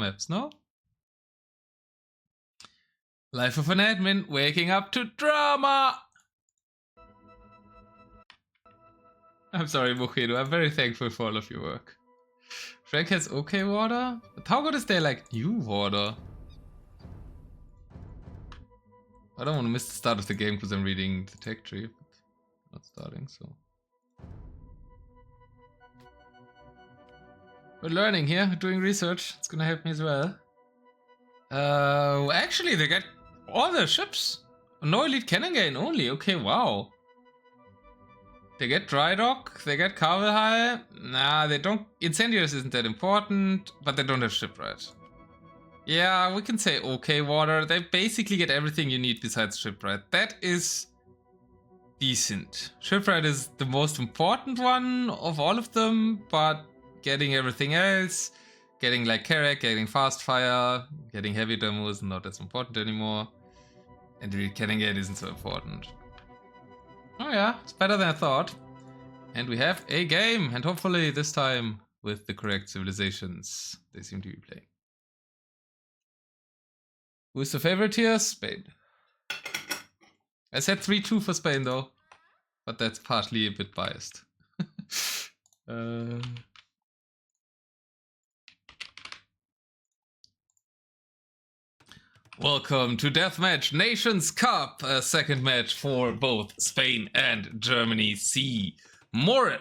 maps, no? Life of an admin, waking up to drama! I'm sorry, Mojito, I'm very thankful for all of your work. Frank has okay water? But how good is there like new water? I don't want to miss the start of the game because I'm reading the tech tree, but not starting, so. We're learning here, doing research. It's gonna help me as well. Actually, they get all their ships. No elite cannon gain only. Okay, wow. They get dry dock, they get carvel high. Nah, they don't. Incendiaries isn't that important, but they don't have shipwright. Yeah, we can say okay water. They basically get everything you need besides shipwright. That is decent. Shipwright is the most important one of all of them, but getting everything else, getting like Carrack, getting fast fire, getting heavy demo is not as important anymore. And the cannon gate isn't so important. Oh yeah, it's better than I thought. And we have a game, and hopefully this time with the correct civilizations they seem to be playing. Who's the favorite here? Spain. I said 3-2 for Spain though, but that's partly a bit biased. Welcome to Deathmatch Nations Cup, a second match for both Spain and Germany. See more.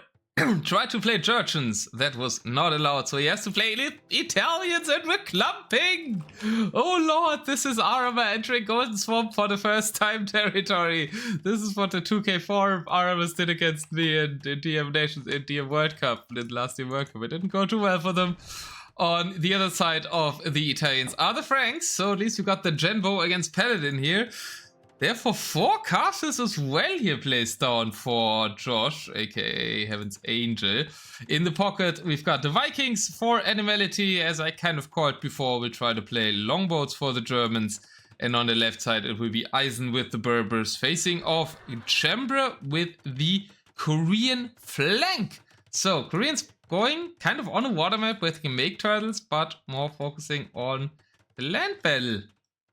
Tried to play Georgians, that was not allowed, so he has to play Italians, and we're clumping! Oh lord, this is Arama entering Golden Swamp for the first time territory. This is what the 2K4 Aramas did against me in DM Nations, in DM World Cup, in the last DM World Cup. It didn't go too well for them. On the other side of the Italians are the Franks, so at least you got the Genbo against Paladin here. Therefore, 4 castles as well here placed down for Josh, aka Heaven's Angel. In the pocket, we've got the Vikings for Animality, as I kind of called before. We'll try to play longboats for the Germans. And on the left side, it will be Eisen with the Berbers, facing off Chambra with the Korean flank. So, Koreans going kind of on a water map where they can make turtles, but more focusing on the land battle.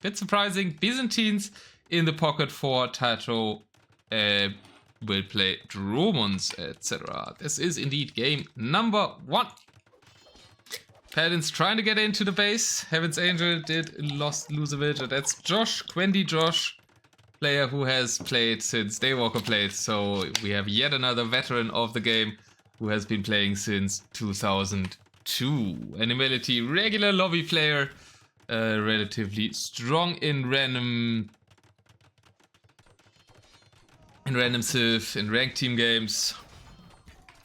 Bit surprising. Byzantines in the pocket for Tatoh will play Dromons, etc. This is indeed game number 1. Paladins trying to get into the base. Heaven's Angel did lose a villager. That's Josh, Quendy Josh, player who has played since Daywalker played. So we have yet another veteran of the game who has been playing since 2002. Animality, regular lobby player, relatively strong in random civ, in ranked team games.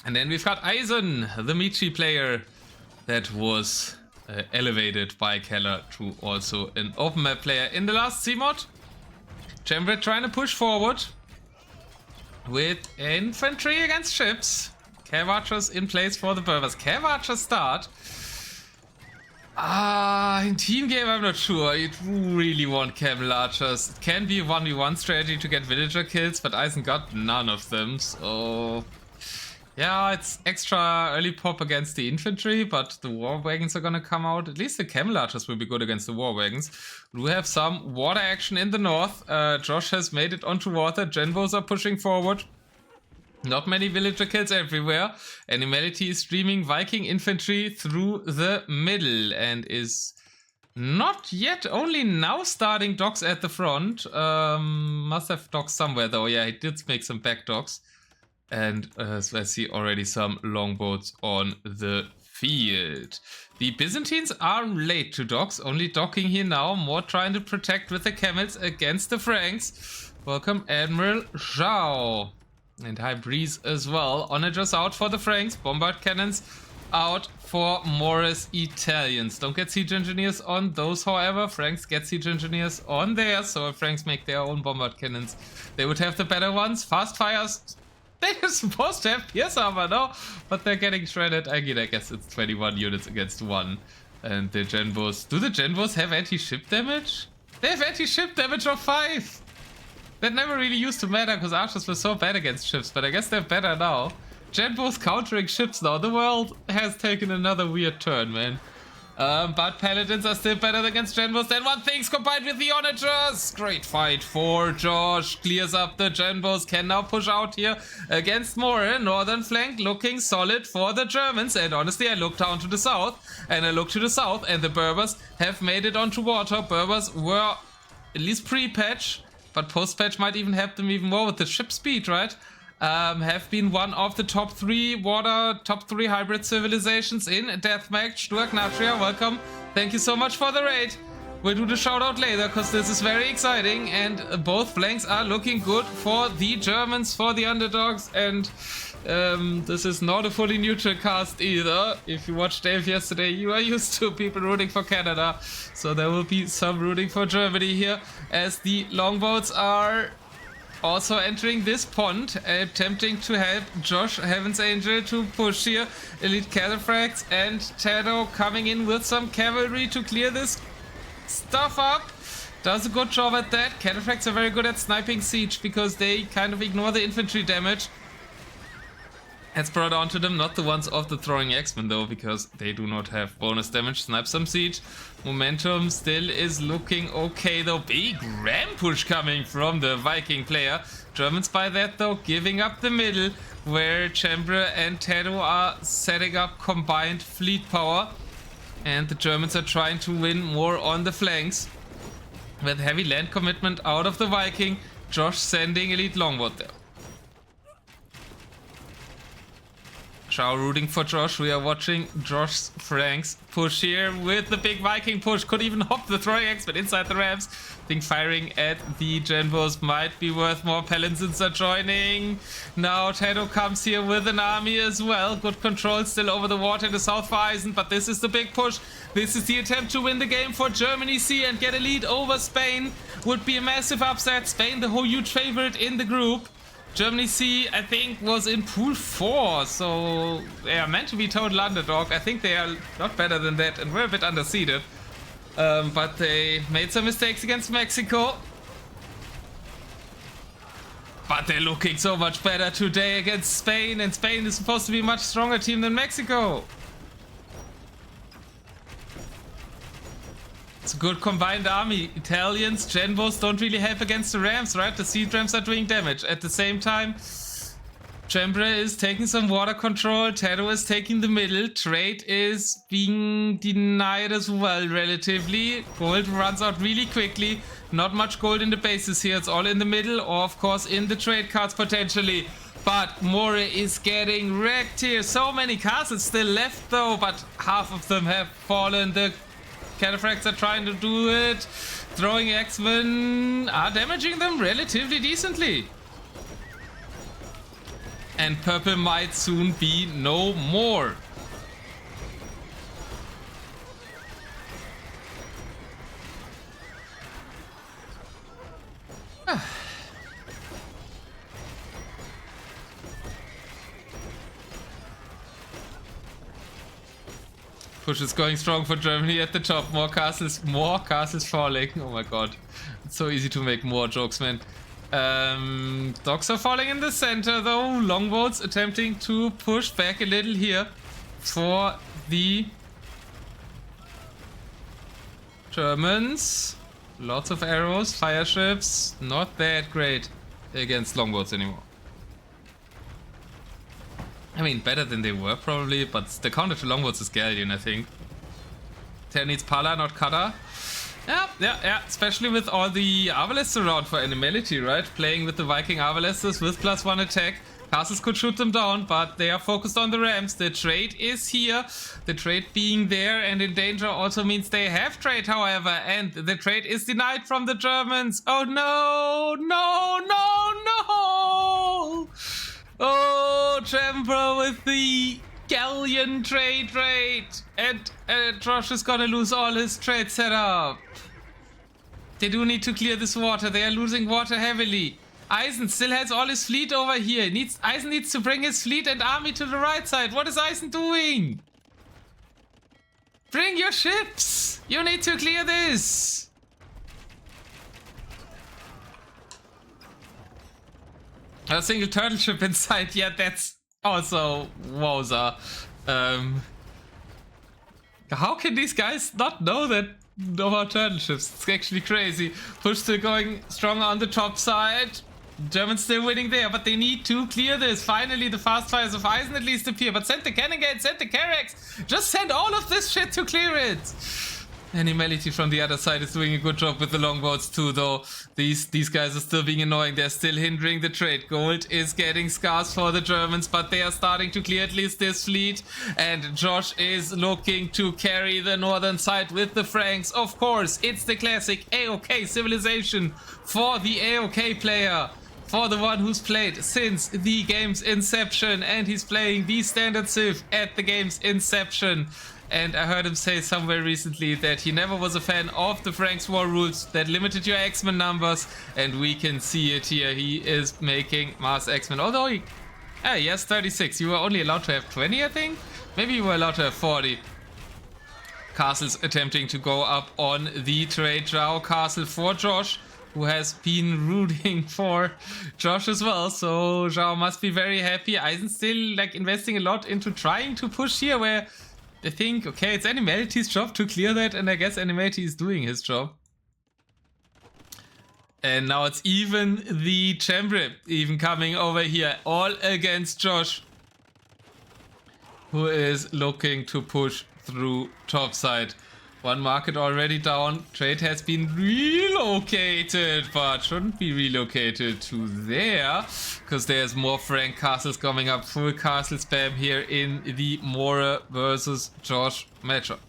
And then we've got Eisen, the Michi player that was elevated by Keller to also an open map player in the last CMOD. Chambret trying to push forward with infantry against ships. Cav Archers in place for the Berbers. Cav Archers start. In team game I'm not sure. You really want Camel Archers. It can be a 1v1 strategy to get villager kills, but Eisen got none of them, so... Yeah, it's extra early pop against the infantry, but the war wagons are gonna come out. At least the Camel Archers will be good against the war wagons. We have some water action in the north. Josh has made it onto water. Genvos are pushing forward. Not many villager kills everywhere. Animality is streaming Viking infantry through the middle and is not yet, only now starting docks at the front. Must have docks somewhere though. Yeah, he did make some back docks. And so I see already some longboats on the field. The Byzantines are late to docks, only docking here now, more trying to protect with the camels against the Franks. Welcome Admiral Zhao. And High Breeze as well. Onagers out for the Franks. Bombard cannons out for Morris Italians. Don't get siege engineers on those, however. Franks get siege engineers on theirs. So if Franks make their own bombard cannons, they would have the better ones. Fast fires. They're supposed to have pierce armor, no? But they're getting shredded. I guess it's 21 units against 1. And the Genvos. Do the Genvos have anti-ship damage? They have anti-ship damage of 5. That never really used to matter because archers were so bad against ships, but I guess they're better now. Genbo's countering ships now. The world has taken another weird turn, man. But Paladins are still better against Genbos than one thing's combined with the Onagers. Great fight for Josh. Clears up the Genbos. Can now push out here against More. Northern flank looking solid for the Germans. And honestly, I look down to the south. And I look to the south. And the Berbers have made it onto water. Berbers were at least pre-patch. But post-patch might even help them even more with the ship speed, right? Have been one of the top 3 hybrid civilizations in Deathmatch. Duak Natria, welcome. Thank you so much for the raid. We'll do the shout out later because this is very exciting and both flanks are looking good for the Germans, for the underdogs, and this is not a fully neutral cast either. If you watched Dave yesterday, you are used to people rooting for Canada, so there will be some rooting for Germany here as the longboats are also entering this pond, attempting to help Josh Heaven's Angel to push here. Elite Cataphracts and Tatoh coming in with some cavalry to clear this stuff up. Does a good job at that. Cataphracts are very good at sniping siege because they kind of ignore the infantry damage that's brought onto them, not the ones of the throwing X-Men though, because they do not have bonus damage. Snipe some siege. Momentum still is looking okay though. Big ram push coming from the Viking player. Germans by that though giving up the middle, where Chambra and Tatoh are setting up combined fleet power, and the Germans are trying to win more on the flanks with heavy land commitment out of the Viking. Josh sending elite longboat there. Shao rooting for Josh. We are watching Josh's Franks push here with the big Viking push. Could even hop the throwing X-Men inside the ramps. I think firing at the Genbos might be worth more. Paladins are joining. Now Tatoh comes here with an army as well. Good control still over the water in the south for Eisen, but this is the big push. This is the attempt to win the game for Germany C and get a lead over Spain. Would be a massive upset. Spain, the whole huge favorite in the group. Germany C, I think, was in pool 4, so they are meant to be total underdog. I think they are not better than that and were a bit underseeded. But they made some mistakes against Mexico. But they're looking so much better today against Spain, and Spain is supposed to be a much stronger team than Mexico. It's a good combined army. Italians, Genbos don't really help against the Rams, right? The Seed Rams are doing damage. At the same time, Chambra is taking some water control. Tatoh is taking the middle. Trade is being denied as well, relatively. Gold runs out really quickly. Not much gold in the bases here. It's all in the middle, or of course in the trade cards potentially. But More is getting wrecked here. So many castles still left though, but half of them have fallen. The Cataphracts are trying to do it. Throwing X-Men are damaging them relatively decently. And purple might soon be no more. Push is going strong for Germany at the top. More castles falling. Oh my god. It's so easy to make more jokes, man. Dogs are falling in the center though. Longboats attempting to push back a little here for the Germans. Lots of arrows, fire ships. Not that great against longboats anymore. I mean, better than they were probably, but the counter to longboats is Galleon, I think. Ter needs Pala, not Kata. Yeah. Especially with all the Avalists around for Animality, right? Playing with the Viking Avalists with +1 attack. Castles could shoot them down, but they are focused on the Rams. The trade is here. The trade being there and in danger also means they have trade, however. And the trade is denied from the Germans. Oh no! Oh, Chamber with the galleon trade rate. And Josh is gonna lose all his trade setup. They do need to clear this water. They are losing water heavily. Eisen still has all his fleet over here. Eisen needs to bring his fleet and army to the right side. What is Eisen doing? Bring your ships. You need to clear this. A single turtle ship inside, yeah, that's also wowza. How can these guys not know that no more turtle ships? It's actually crazy. Push still going stronger on the top side. Germans still winning there, but they need to clear this. Finally, the fast fires of Eisen at least appear. But send the cannon gate, send the Carracks. Just send all of this shit to clear it. Animality from the other side is doing a good job with the longboats too, though. These guys are still being annoying. They're still hindering the trade. Gold is getting scarce for the Germans, but they are starting to clear at least this fleet. And Josh is looking to carry the northern side with the Franks. Of course, it's the classic AOK civilization for the AOK player. For the one who's played since the game's inception, and he's playing the standard civ at the game's inception. And I heard him say somewhere recently that he never was a fan of the Franks war rules that limited your X-Men numbers, and we can see it here. He is making mass X-Men, although he has 36. You were only allowed to have 20, I think? Maybe you were allowed to have 40. Castle's attempting to go up on the trade Zhao Castle for Josh, who has been rooting for Josh as well, so Zhao must be very happy. Eisen still like investing a lot into trying to push here, where I think, okay, it's Animality's job to clear that, and I guess Animality is doing his job. And now it's even the Chambre even coming over here, all against Josh, who is looking to push through topside. One market already down. Trade has been relocated, but shouldn't be relocated to there, because there's more Frank castles coming up. Full castle spam here in the Mora versus Josh matchup.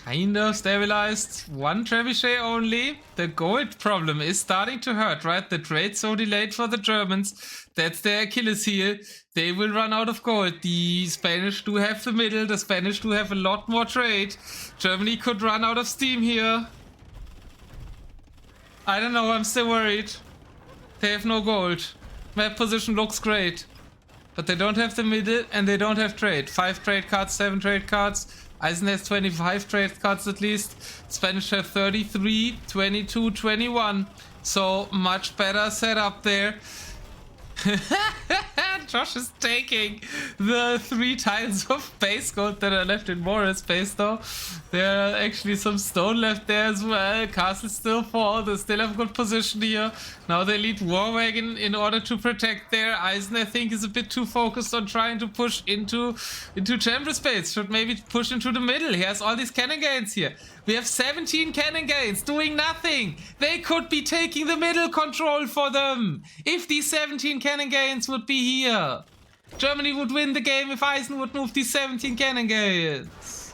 Kind of stabilized. One trebuchet only. The gold problem is starting to hurt, right? The trade's so delayed for the Germans. That's their Achilles heel. They will run out of gold. The Spanish do have the middle. The Spanish do have a lot more trade. Germany could run out of steam here. I don't know. I'm still worried. They have no gold. Map position looks great. But they don't have the middle and they don't have trade. 5 trade cards, 7 trade cards. Eisen has 25 trade cards at least. Spanish have 33, 22, 21. So much better setup there. Josh is taking the 3 tiles of base gold that are left in Mora's base though. There are actually some stone left there as well. Castle still fall. They still have a good position here. Now they lead War Wagon in order to protect there. Eisen, I think, is a bit too focused on trying to push into Chamber space. Should maybe push into the middle. He has all these cannon gains here. We have 17 cannon gains doing nothing. They could be taking the middle control for them. If these 17 cannon gains would be here. Germany would win the game if Eisen would move these 17 cannon gains.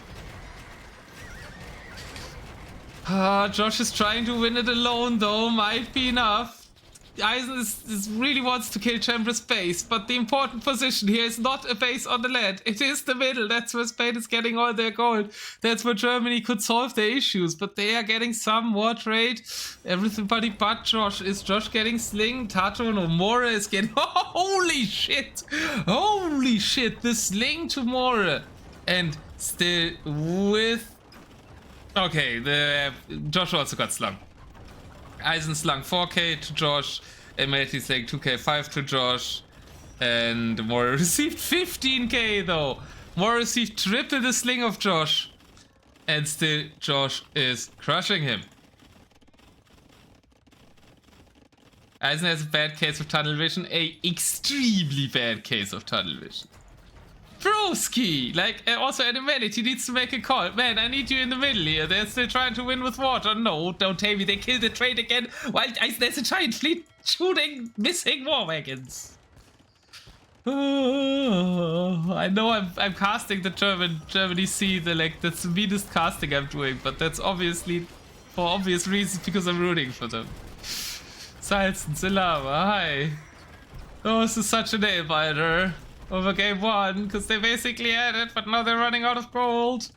Josh is trying to win it alone though. Might be enough. Eisen really wants to kill Chamber's base, but the important position here is not a base on the land. It is the middle. That's where Spain is getting all their gold. That's where Germany could solve their issues, but they are getting some more trade. Everybody but Josh. Is Josh getting sling? Tatoh no, Mora is getting... Holy shit! Holy shit! The sling to Mora. And still with... Okay, Josh also got slung. Eisen slung 4k to Josh, Animality slang 2k5 to Josh, and Mora received 15k though. Mora received triple the sling of Josh, and still Josh is crushing him. Eisen has a bad case of tunnel vision, a extremely bad case of tunnel vision. Broski! Like, also Animality needs to make a call. Man, I need you in the middle here. They're still trying to win with water. No, don't tell me they killed the trade again while there's a giant fleet shooting missing war wagons. I know I'm casting the Germany C, that's the meanest casting I'm doing, but that's obviously for obvious reasons because I'm rooting for them. Silson, Silama, hi. Oh, this is such a nail-biter. Over game 1, because they basically had it, but now they're running out of gold.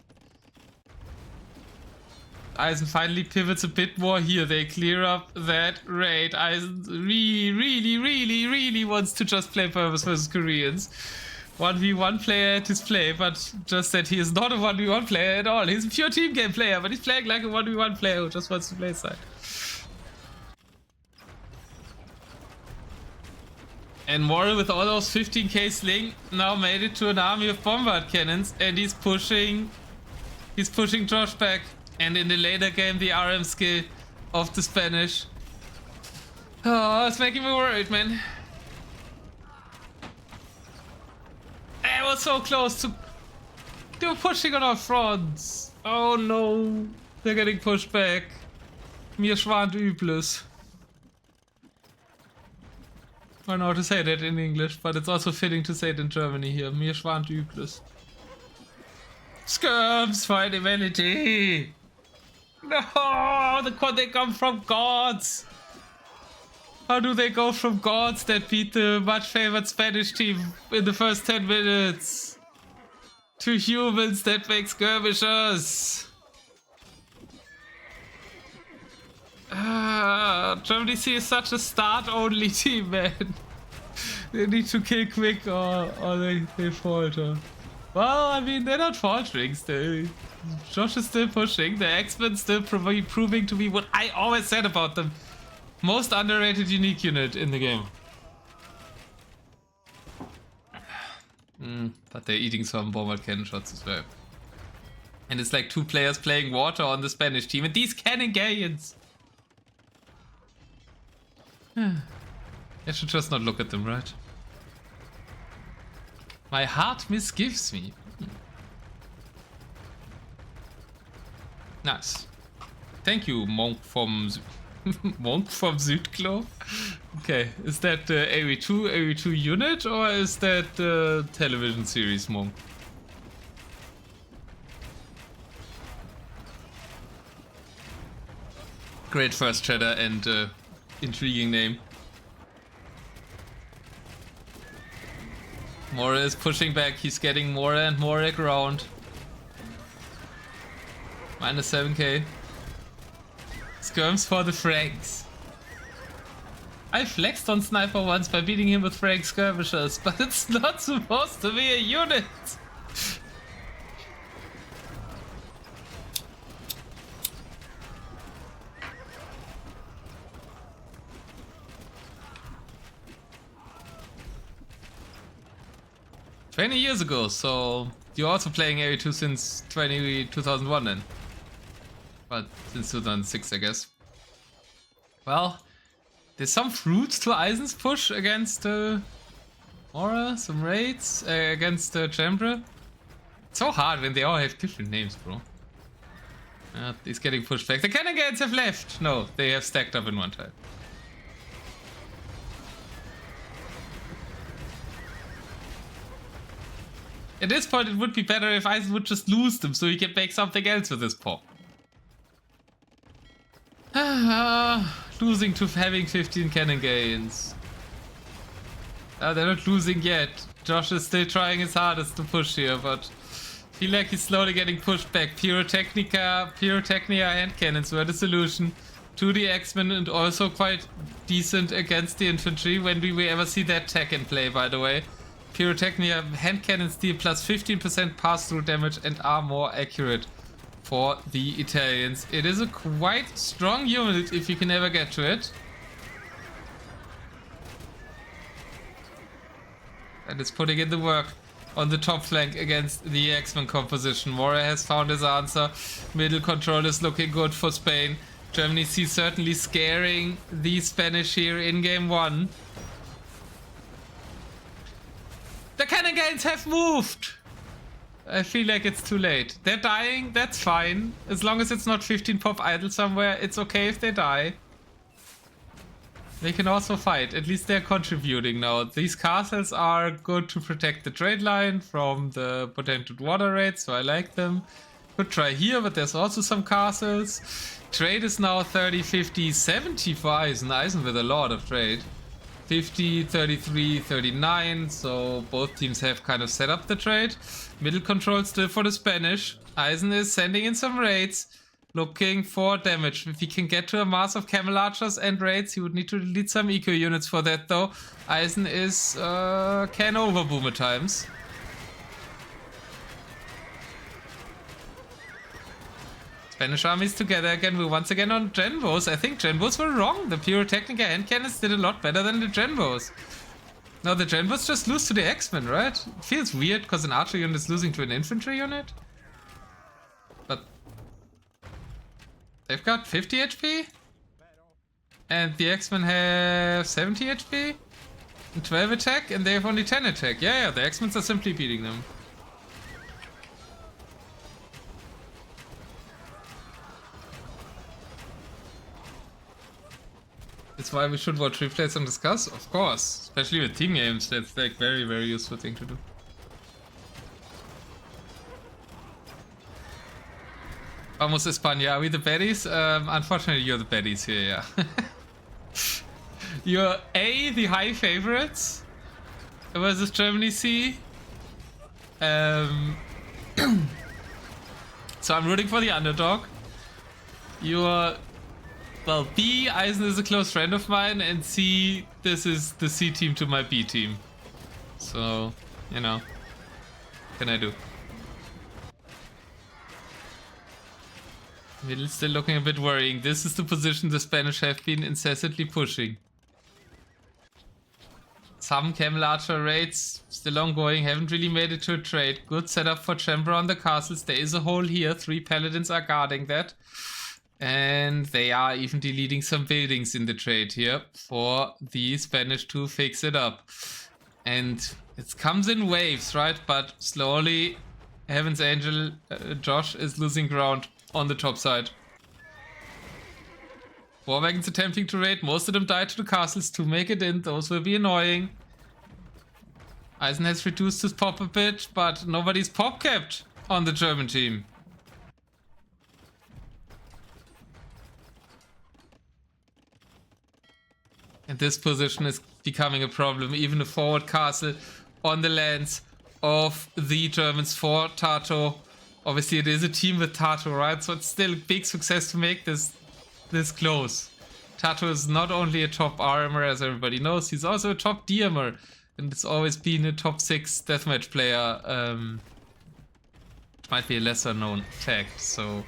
Eisen finally pivots a bit more here. They clear up that raid. Eisen really wants to just play Purpose versus Koreans. 1v1 player at his play, but just that he is not a 1v1 player at all. He's a pure team game player, but he's playing like a 1v1 player who just wants to play side. And Morrill with all those 15k sling now made it to an army of bombard cannons, and he's pushing Josh back. And in the later game, the RM skill of the Spanish. Oh, it's making me worried, man. I was so close to... They were pushing on our fronts. Oh no. They're getting pushed back. Mir schwant Übles. I don't know how to say that in English, but it's also fitting to say it in Germany here. Mir schwant Übles. Skirms for Animality! No! They come from gods! How do they go from gods that beat the much favored Spanish team in the first 10 minutes to humans that make skirmishers? Germany C is such a start-only team, man. They need to kill quick or they falter. Well, I mean, they're not faltering still. Josh is still pushing. The X-Men still proving to be what I always said about them. Most underrated unique unit in the game. But they're eating some bombard cannon shots as well. And it's like 2 players playing water on the Spanish team. And these cannon galleons. I should just not look at them, right? My heart misgives me. Nice. Thank you, Monk from Monk from Südklo. Okay, is that the AV2 unit or is that the television series Monk? Great first cheddar and intriguing name. Mora is pushing back, he's getting more and more aground. Minus 7k. Skirms for the Franks. I flexed on Sniper once by beating him with Frank skirmishers, but it's not supposed to be a unit. $20 years ago, so you're also playing AV2 since 2001 then. But since 2006, I guess. Well, there's some fruits to Eisen's push against Aura, some raids against Chambra. It's so hard when they all have different names, bro. He's getting pushed back. The cannon gates have left! No, they have stacked up in one time. At this point, it would be better if Eisen would just lose them so he can make something else with his paw. Losing to having 15 cannon gains. They're not losing yet. Josh is still trying his hardest to push here, but I feel like he's slowly getting pushed back. Pyrotechnia hand cannons were the solution to the X-Men and also quite decent against the infantry. When do we ever see that tech in play, by the way? Pyrotechnia hand cannons deal plus 15% pass-through damage and are more accurate for the Italians. It is a quite strong unit if you can ever get to it. And it's putting in the work on the top flank against the X-Men composition. Mora has found his answer. Middle control is looking good for Spain. Germany sees certainly scaring the Spanish here in game 1. The cannon gains have moved! I feel like it's too late. They're dying, that's fine. As long as it's not 15 pop idle somewhere, it's okay if they die. They can also fight, at least they're contributing now. These castles are good to protect the trade line from the potential water raids, so I like them. Could try here, but there's also some castles. Trade is now 30, 50, 70 for Eisen. Eisen with a lot of trade. 50, 33, 39, so both teams have kind of set up the trade. Middle control still for the Spanish. Eisen is sending in some raids, looking for damage. If he can get to a mass of camel archers and raids, he would need to lead some eco units for that though. Eisen is can overboom at times. Spanish armies together again. We're once again on Genvos. I think Genvos were wrong. The Pyrotechnica hand cannons did a lot better than the Genvos. No, the Genbos just lose to the X-Men, right? It feels weird because an archer unit is losing to an infantry unit. But they've got 50 HP. And the X-Men have 70 HP. And 12 attack, and they have only 10 attack. Yeah, the X-Men are simply beating them. That's why we should watch replays and discuss, of course. Especially with team games, that's like very, very useful thing to do. Vamos España, are we the baddies? Unfortunately, you're the baddies here, yeah. You're A, the high favorites versus Germany C. So I'm rooting for the underdog. You're... Well, B, Eisen is a close friend of mine, and C, this is the C team to my B team. So, you know, what can I do? Middle still looking a bit worrying. This is the position the Spanish have been incessantly pushing. Some Camel Archer raids still ongoing, haven't really made it to a trade. Good setup for Chamber on the castles. There is a hole here, 3 paladins are guarding that. And they are even deleting some buildings in the trade here for the Spanish to fix it up. And it comes in waves, right? But slowly, Heaven's Angel Josh is losing ground on the top side. War wagons attempting to raid. Most of them died to the castles to make it in. Those will be annoying. Eisen has reduced his pop a bit, but nobody's pop kept on the German team. And this position is becoming a problem. Even a forward castle on the lands of the Germans for Tatoh. Obviously, it is a team with Tatoh, right? So it's still a big success to make this close. Tatoh is not only a top armor, as everybody knows, he's also a top DMer. And it's always been a top 6 deathmatch player. It might be a lesser known fact, so...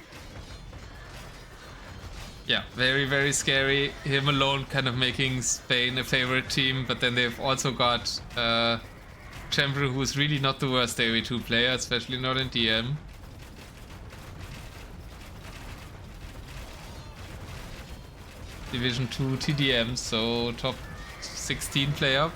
Yeah, very, very scary. Him alone kind of making Spain a favorite team, but then they've also got Chamber, who's really not the worst AoE2 player, especially not in DM. Division 2 TDM, so top 16 player.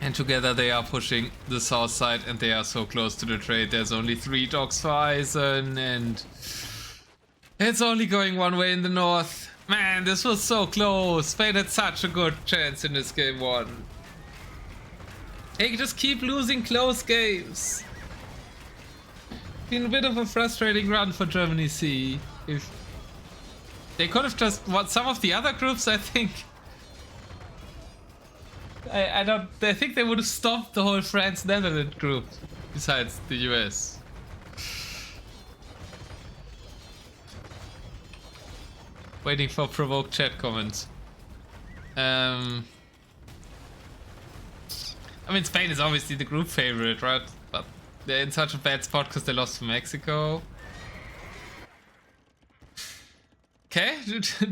And together they are pushing the south side, and they are so close to the trade. There's only 3 dogs for Eisen, and it's only going one way in the north. Man, this was so close. Spain had such a good chance in this game 1. They just keep losing close games. Been a bit of a frustrating run for Germany C. If they could have just won some of the other groups, I think. I think they would have stopped the whole France-Netherlands group, besides the US. Waiting for provoked chat comments. I mean, Spain is obviously the group favorite, right? But they're in such a bad spot because they lost to Mexico. Okay,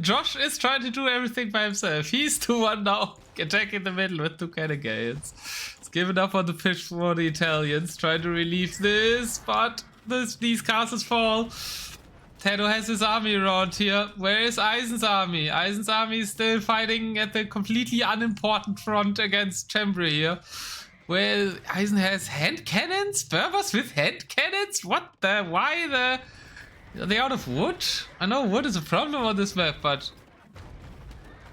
Josh is trying to do everything by himself. He's 2-1 now, attacking the middle with 2 cannons. He's given up on the pitch for the Italians, trying to relieve this, but these castles fall. Tatoh has his army around here. Where is Eisen's army? Eisen's army is still fighting at the completely unimportant front against Chambray here. Well, Eisen has hand cannons? Berbers with hand cannons? What the? Why the... Are they out of wood? I know wood is a problem on this map, but...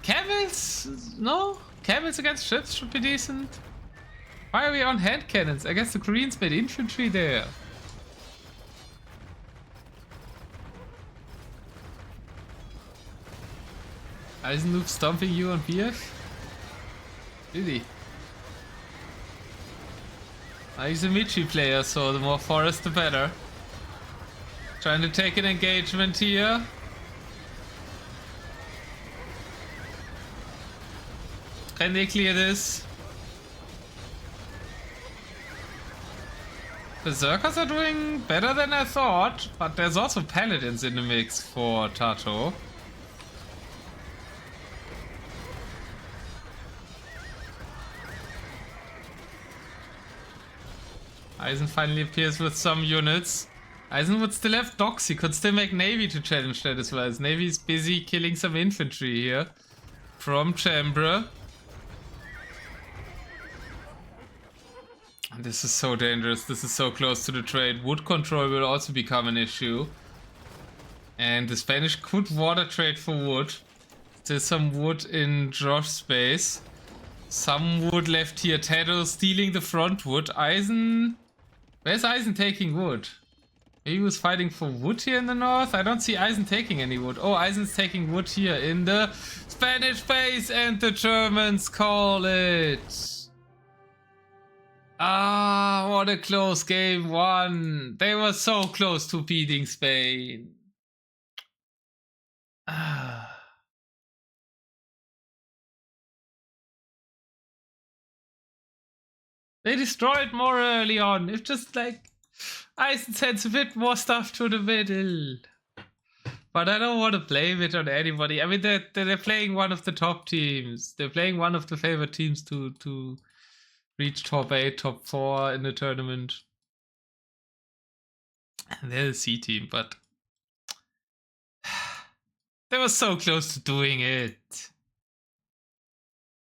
Camels? No? Camels against ships should be decent. Why are we on hand cannons? I guess the Koreans made infantry there. Eisenloop stomping you on BF? Really? He's a Michi player, so the more forest the better. Trying to take an engagement here. Can they clear this? Berserkers are doing better than I thought, but there's also paladins in the mix for Tatoh. Eisen finally appears with some units. Eisen would still have docks. He could still make Navy to challenge that as well. As Navy's busy killing some infantry here from Chambra. This is so dangerous. This is so close to the trade. Wood control will also become an issue. And the Spanish could water trade for wood. Still some wood in Josh's space. Some wood left here. Tatoh stealing the front wood. Eisen... Where's Eisen taking wood? He was fighting for wood here in the north. I don't see Eisen taking any wood. Oh, Eisen's taking wood here in the Spanish base, and the Germans call it. Ah, what a close game one. They were so close to beating Spain. Ah. They destroyed more early on. If just like Eisen sends a bit more stuff to the middle. But I don't want to blame it on anybody. I mean, they're playing one of the top teams. They're playing one of the favorite teams to reach top 8, top 4 in the tournament. And they're the C team, but they were so close to doing it.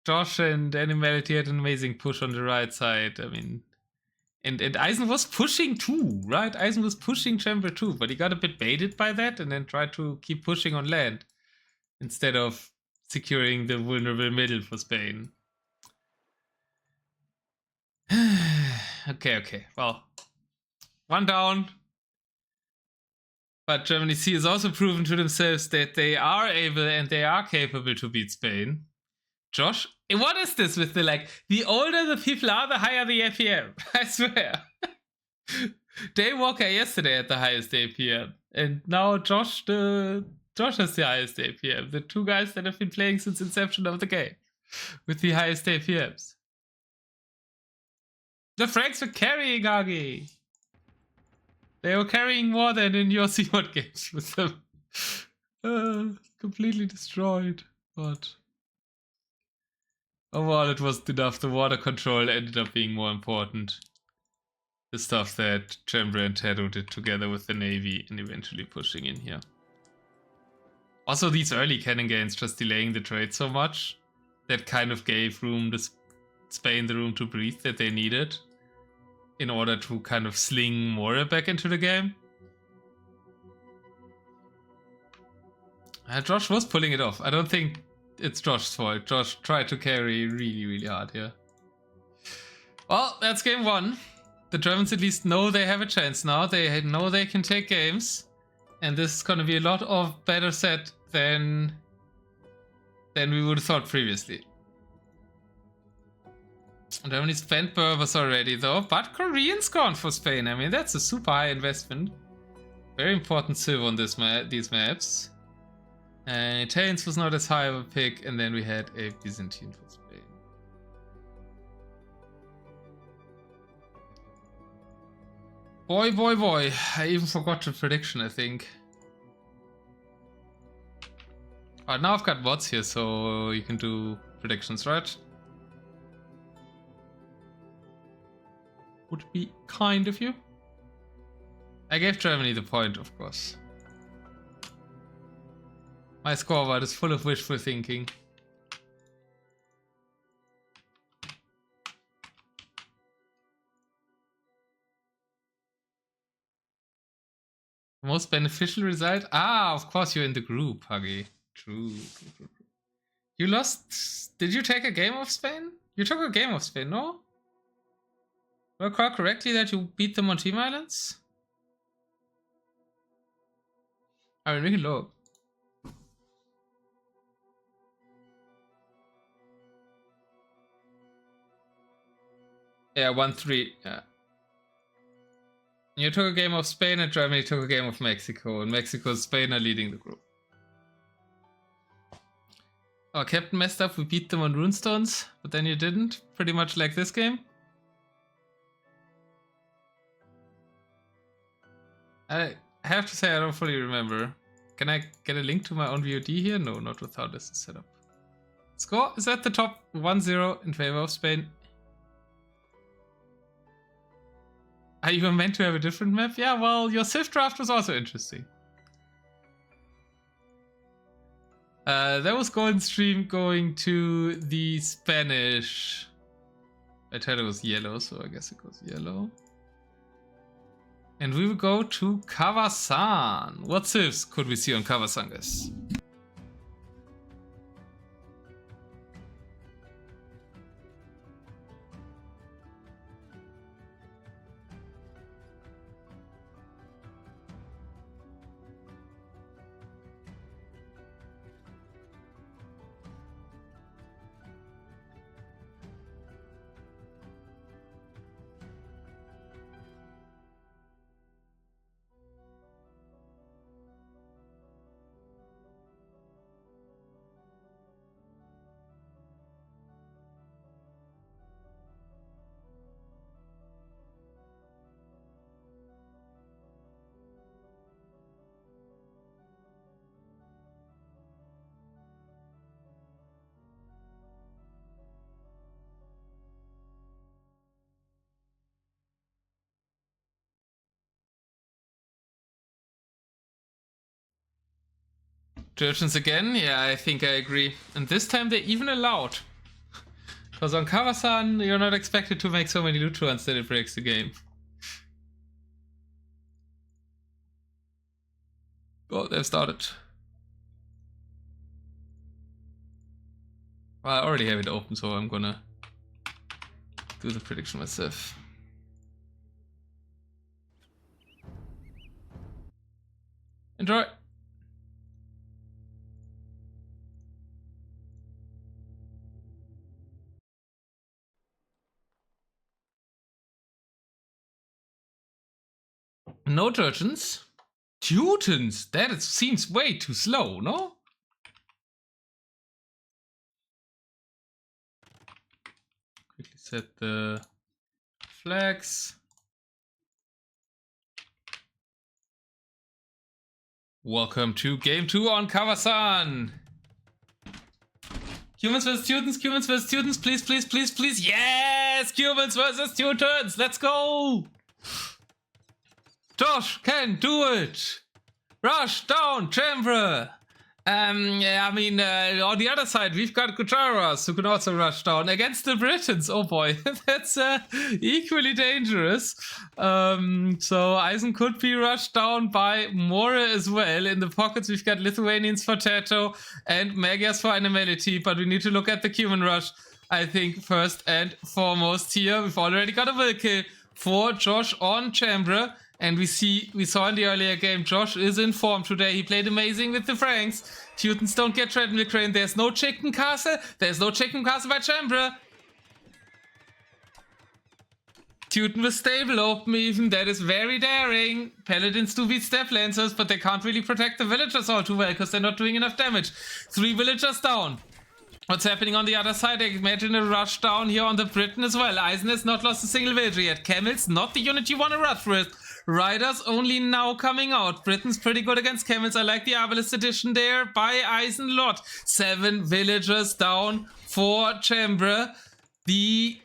Josh and Animality had an amazing push on the right side. I mean, and Eisen was pushing too, right? Eisen was pushing Chamber too, but he got a bit baited by that and then tried to keep pushing on land instead of securing the vulnerable middle for Spain. Okay. Well, one down. But Germany C has also proven to themselves that they are able and they are capable to beat Spain. Josh, what is this with the older the people are, the higher the APM? I swear. Daywalker yesterday had the highest APM, and now Josh has the highest APM. The two guys that have been playing since inception of the game with the highest APMs. The Franks were carrying Agi. They were carrying more than in your C1 games with them. Completely destroyed, but overall, it wasn't enough. The water control ended up being more important. The stuff that Chambra and Tatoh did together with the Navy and eventually pushing in here. Also, these early cannon gains just delaying the trade so much that kind of gave Spain the room to breathe that they needed in order to kind of sling Mora back into the game. Josh was pulling it off. I don't think it's Josh's fault. Josh tried to carry really, really hard here. Well, that's game one. The Germans at least know they have a chance now. They know they can take games. And this is going to be a lot of better set than we would have thought previously. Germany spent Berbers already though, but Koreans gone for Spain. I mean, that's a super high investment. Very important silver on these maps. And Italians was not as high of a pick, and then we had a Byzantine for Spain. Boy. I even forgot the prediction, I think. Alright, now I've got bots here, so you can do predictions, right? Would be kind of you. I gave Germany the point, of course. My scoreboard is full of wishful thinking. Most beneficial result? Ah, of course you're in the group, Huggy. True. You lost... Did you take a game of Spain? You took a game of Spain, no? Do I recall correctly that you beat them on Team Islands? I mean, we can look. Yeah, 1-3. Yeah. You took a game of Spain and Germany took a game of Mexico. And Mexico and Spain are leading the group. Our captain messed up. We beat them on runestones, but then you didn't. Pretty much like this game. I have to say I don't fully remember. Can I get a link to my own VOD here? No, not with how this is set up. Score is at the top, 1-0 in favor of Spain. Are you meant to have a different map? Yeah, well, your Civ draft was also interesting. That was Golden Stream going to the Spanish. I thought it was yellow, so I guess it goes yellow. And we will go to Kawasan. What civs could we see on Kawasan, guys? Georgians again? Yeah, I think I agree. And this time they even allowed. Because on Kawasan, you're not expected to make so many loot runs that it breaks the game. Oh, they've started. Well, I already have it open, so I'm gonna do the prediction myself. Enjoy! No Georgians? Teutons? That seems way too slow, no? Quickly set the flags. Welcome to game 2 on Kawasan. Humans vs Teutons, humans vs Teutons, please, please, please, please. Yes! Humans vs Teutons, let's go! Josh can do it! Rush down, Chambre! Yeah, I mean, on the other side, we've got Gujaras who can also rush down against the Britons. Oh boy, that's equally dangerous. So Eisen could be rushed down by More as well. In the pockets, we've got Lithuanians for Tatoh and Magyars for Animality, but we need to look at the Cuman rush. I think first and foremost here, we've already got a will kill for Josh on Chambre. And we saw in the earlier game, Josh is in form today. He played amazing with the Franks. Teutons don't get treadmill crane. There's no chicken castle. There's no chicken castle by Chambre. Teuton with stable open even. That is very daring. Paladins do beat step lancers, but they can't really protect the villagers all too well because they're not doing enough damage. 3 villagers down. What's happening on the other side? I imagine a rush down here on the Briton as well. Eisen has not lost a single villager yet. Camels, not the unit you want to rush with. Riders only now coming out. Britain's pretty good against camels. I like the Arbalest edition there by Eisen lot. 7 villagers down for Chambre. The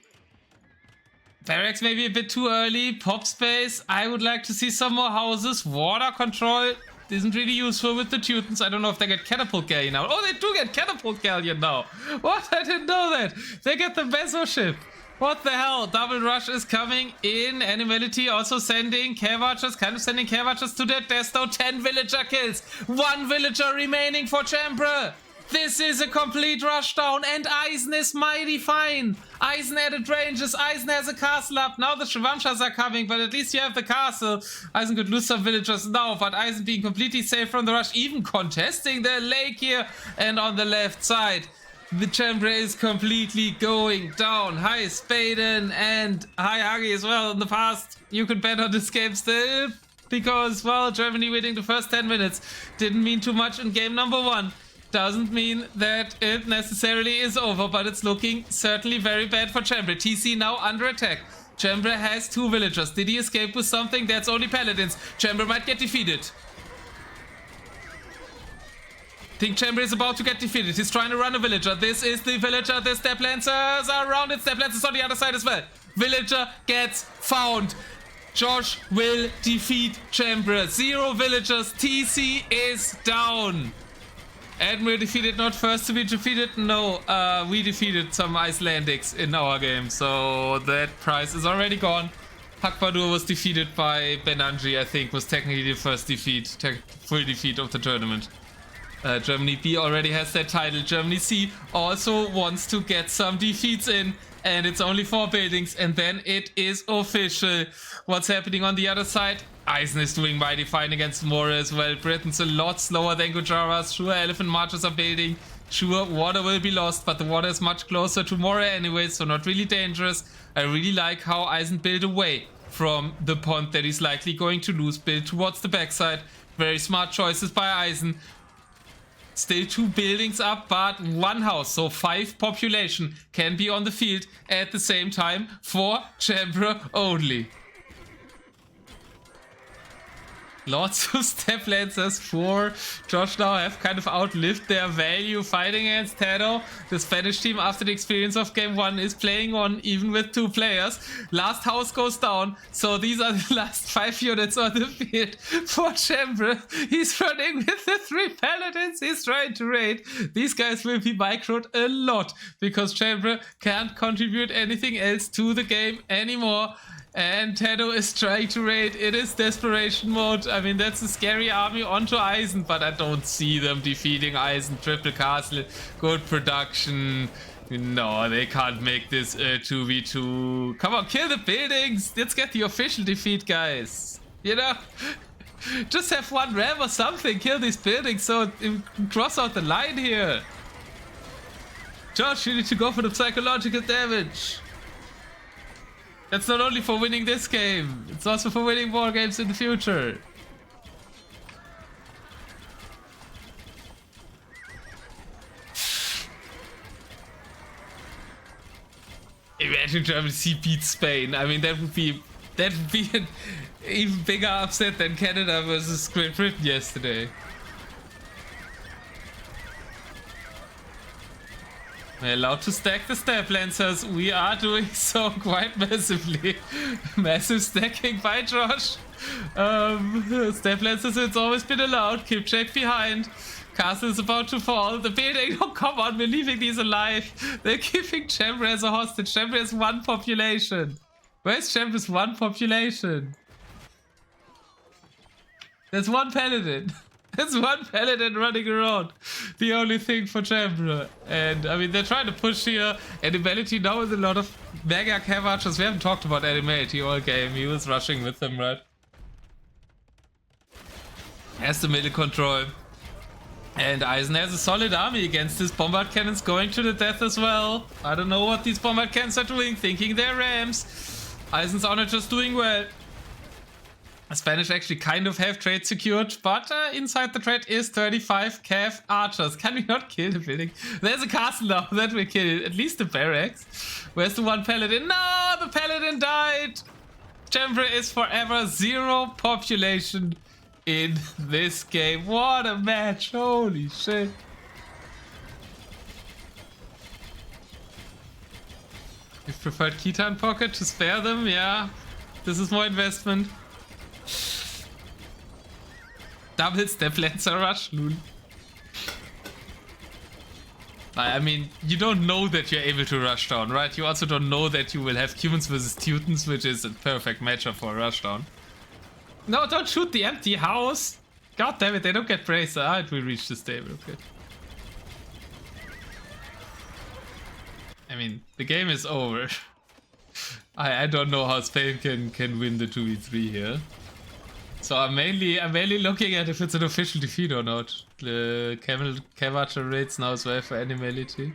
barracks maybe a bit too early. Pop space. I would like to see some more houses. Water control isn't really useful with the Teutons. I don't know if they get catapult galleon now. Oh, they do get catapult galleon now. What? I didn't know that. They get the Bezo ship. What the hell? Double rush is coming in. Animality also sending care watchers, kind of sending care watchers to death. There's now 10 villager kills. 1 villager remaining for Chambre. This is a complete rush down, and Eisen is mighty fine. Eisen added ranges. Eisen has a castle up. Now the Shivamshas are coming, but at least you have the castle. Eisen could lose some villagers now, but Eisen being completely safe from the rush, even contesting the lake here. And on the left side, the Chambre is completely going down. Hi, Spaden, and hi, Hagi as well. In the past, you could bet on this game still, because, well, Germany winning the first 10 minutes didn't mean too much in game number 1. Doesn't mean that it necessarily is over, but it's looking certainly very bad for Chambre. TC now under attack. Chambra has 2 villagers. Did he escape with something? That's only paladins. Chambra might get defeated. Think Chambra is about to get defeated. He's trying to run a villager. This is the villager. The step lancers are around it. Step lancers on the other side as well. Villager gets found. Josh will defeat Chambra. 0 villagers. TC is down. Admiral defeated, not first to be defeated. No, we defeated some Icelandics in our game. So that prize is already gone. Hakbadur was defeated by Benanji, I think, was technically the first defeat. Full defeat of the tournament. Germany B already has that title. Germany C also wants to get some defeats in. And it's only 4 buildings. And then it is official. What's happening on the other side? Eisen is doing mighty fine against Mora as well. Britain's a lot slower than Gujarat. Sure, elephant marches are building. Sure, water will be lost. But the water is much closer to Mora anyway. So not really dangerous. I really like how Eisen built away from the pond that he's likely going to lose. Build towards the backside. Very smart choices by Eisen. Still 2 buildings up, but 1 house. So 5 population can be on the field at the same time for Chambra only. Lots of step lancers for Josh now have kind of outlived their value fighting against Tatoh. The Spanish team, after the experience of game 1, is playing on even with 2 players. Last house goes down, so these are the last 5 units on the field for Chambra. He's running with the 3 paladins. He's trying to raid. These guys will be microed a lot because Chambra can't contribute anything else to the game anymore. And Tatoh is trying to raid. It is desperation mode. I mean, that's a scary army onto Eisen, but I don't see them defeating Eisen. Triple castle, good production. No, they can't make this 2v2. Come on, kill the buildings. Let's get the official defeat, guys. You know? Just have 1 ram or something. Kill these buildings so cross out the line here. Josh, you need to go for the psychological damage. That's not only for winning this game, it's also for winning more games in the future. Imagine Germany C beats Spain. I mean, that would be an even bigger upset than Canada versus Great Britain yesterday. We're allowed to stack the step lancers. We are doing so quite massively. Massive stacking by Josh. Step lancers, it's always been allowed. Keep check behind. Castle is about to fall. The building, oh come on, we're leaving these alive. They're keeping Chambra as a hostage. Chambra has 1 population. Where's Chambra's 1 population? There's 1 paladin. There's 1 paladin running around. The only thing for Chambra. And I mean, they're trying to push here. Animality now with a lot of mega cav archers. We haven't talked about Animality all game. He was rushing with them, right? Has the middle control. And Eisen has a solid army against this bombard cannons going to the death as well. I don't know what these bombard cannons are doing. Thinking they're rams. Eisen's honor just doing well. Spanish actually kind of have trade secured, but inside the trade is 35 cav archers. Can we not kill the building? There's a castle now that we kill. At least the barracks. Where's the 1 paladin? No, the paladin died. Chambra is forever 0 population in this game. What a match. Holy shit. You've preferred Khitan Pocket to spare them? Yeah. This is more investment. Double step lancer rush, lol. I mean, you don't know that you're able to rush down, right? You also don't know that you will have humans versus Teutons, which is a perfect matchup for a rush down. No, don't shoot the empty house! God damn it, they don't get bracer. Ah, it will reach the stable, okay. I mean, the game is over. I don't know how Spain can win the 2v3 here. So I'm mainly looking at if it's an official defeat or not. The Cav Archer raids now as well for Animality.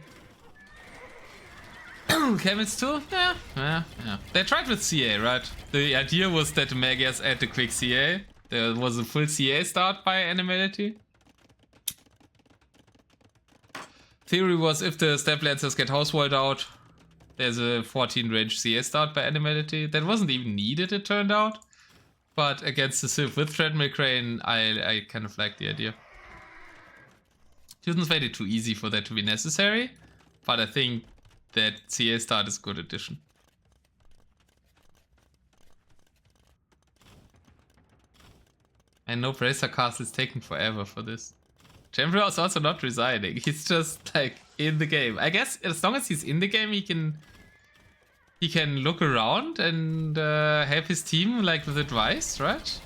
Camels too? Yeah. They tried with CA, right? The idea was that the Magyars add the quick CA. There was a full CA start by Animality. Theory was if the step lancers get house walled out, There's a 14 range CS start by Animality. That wasn't even needed, it turned out. But against the Civ with Treadmill Crane, I kind of like the idea. Tueson's made it too easy for that to be necessary, but I think that CS start is a good addition. And no Bracer Castle is taking forever for this. Champion is also not resigning. He's just like in the game. I guess as long as he's in the game, he can look around and help his team like with advice, right?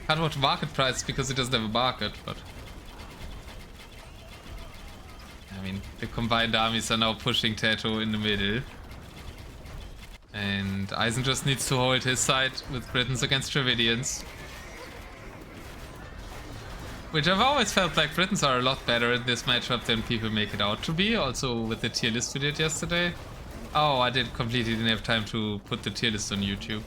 Can't watch market price because it doesn't have a market, but I mean the combined armies are now pushing Tatoh in the middle. And Eisen just needs to hold his side with Britons against Dravidians. Which I've always felt like Britons are a lot better in this matchup than people make it out to be. Also with the tier list we did yesterday. Oh, I completely didn't have time to put the tier list on YouTube.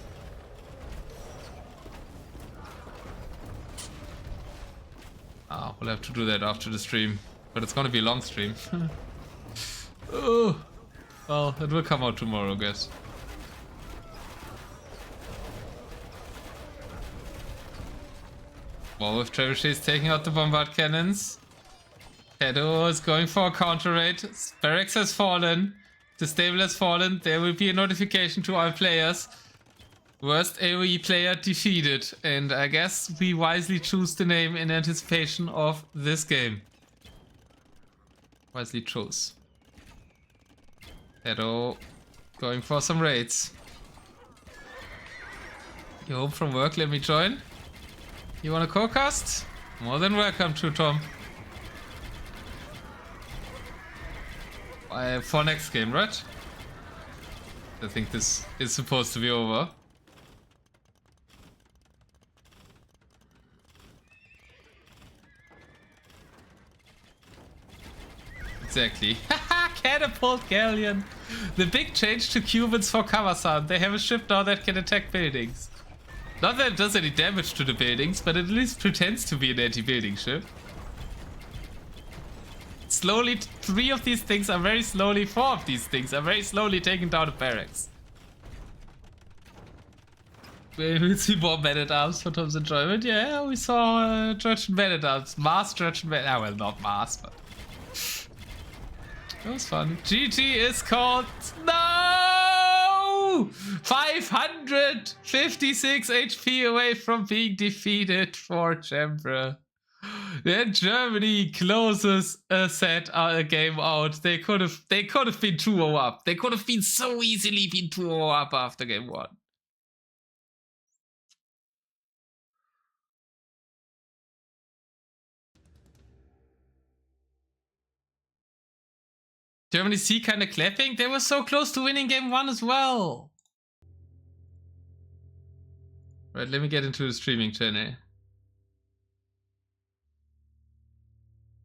Oh, we'll have to do that after the stream. But it's gonna be a long stream. Oh, well, it will come out tomorrow, I guess. Well, with trebuchets taking out the bombard cannons, Tatoh is going for a counter raid. Barracks has fallen. The stable has fallen. There will be a notification to all players. Worst AoE player defeated. And I guess we wisely choose the name in anticipation of this game. Wisely chose. Tatoh going for some raids. You home from work? Let me join. You want a co-cast? More than welcome to, Tom. For next game, right? I think this is supposed to be over. Exactly. Catapult Galleon! The big change to Cubans for Kawasan. They have a ship now that can attack buildings. Not that it does any damage to the buildings, but at least pretends to be an anti-building ship. Slowly, 3 of these things are very slowly, 4 of these things are very slowly taking down the barracks. We'll see more Man-at-Arms for Tom's enjoyment. Yeah, we saw Georgian Man-at-Arms. Mass Georgian Man-at-Arms. Well, not mass, but... It was fun. GG is called... No! 556 HP away from being defeated for Chembra. Then Germany closes a game out. They could have been 2-0 up. They could have been so easily 2-0 up after game 1. Germany C kind of clapping. They were so close to winning game 1 as well. Right, let me get into the streaming channel.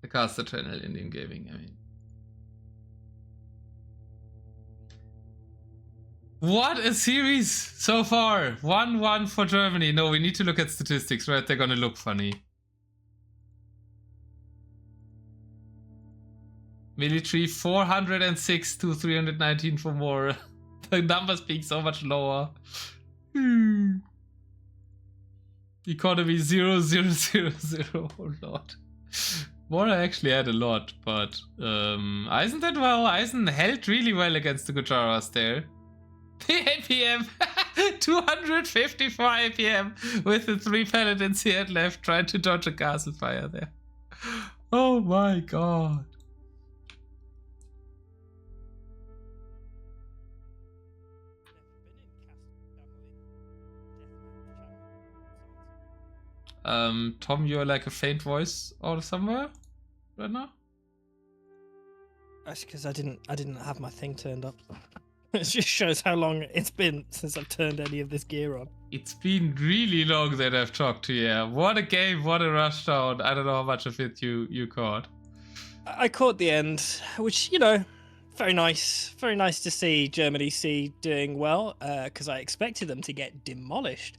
The caster channel, Indian Gaming, I mean. What a series so far. 1-1 for Germany. No, we need to look at statistics, right? They're gonna look funny. Military 406 to 319 for more. The numbers being so much lower. Economy 0, 0, 0, 0. Oh lord. Mora actually had a lot, but Eisen did well. Eisen held really well against the Gujaras there. The APM 254 APM with the 3 paladins he had left trying to dodge a castle fire there. Oh my god. Tom, you're like a faint voice out of somewhere right now? That's because I didn't have my thing turned up. It just shows how long it's been since I've turned any of this gear on. It's been really long that I've talked to you. What a game, what a rushdown. I don't know how much of it you caught. I caught the end, which, you know, very nice. Very nice to see Germany C doing well, because I expected them to get demolished.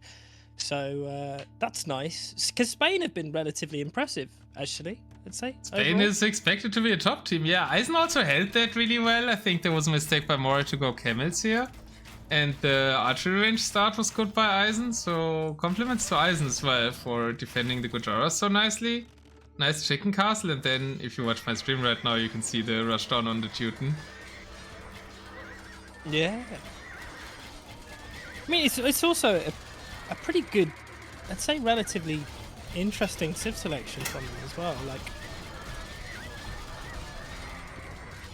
So that's nice. Because Spain have been relatively impressive, actually, I'd say. Spain overall. is expected to be a top team. Yeah, Eisen also held that really well. I think there was a mistake by Mora to go camels here. And the archery range start was good by Eisen, so compliments to Eisen as well for defending the Gujaras so nicely. Nice chicken castle, and then if you watch my stream right now, you can see the rush down on the Teuton. Yeah. I mean, it's also a pretty good, I'd say relatively interesting civ selection from them as well. Like,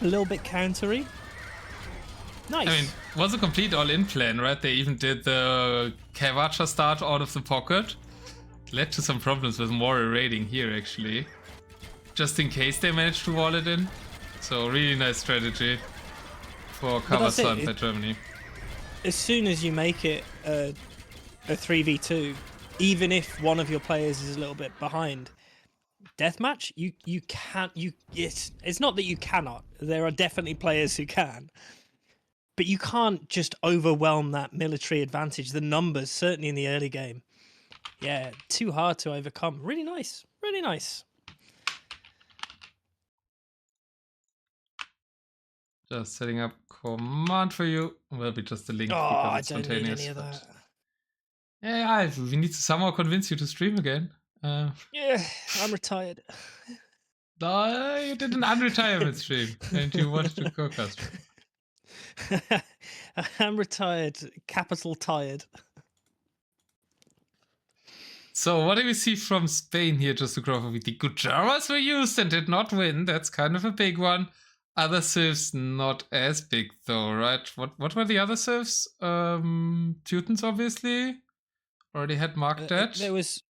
a little bit countery. Nice. I mean, it was a complete all-in plan, right? They even did the Kavacha start out of the pocket. Led to some problems with Mora raiding here, actually. Just in case they managed to wall it in. So, really nice strategy for Kavasan by Germany. As soon as you make it a 3v2, even if one of your players is a little bit behind, deathmatch, you can't. It's not that you cannot. There are definitely players who can. But you can't just overwhelm that military advantage. The numbers, certainly in the early game. Yeah, too hard to overcome. Really nice. Really nice. Just setting up command for you. Will be just a link Oh, because I it's don't spontaneous. need any of that. Yeah, we need to somehow convince you to stream again. Yeah, I'm retired. No, you did an unretirement stream and you wanted to co-cast. I'm retired, capital tired. So what do we see from Spain here, just to go over? The Gujaras were used and did not win. That's kind of a big one. Other civs not as big though, right? What were the other civs? Teutons obviously. Already had marked that. There was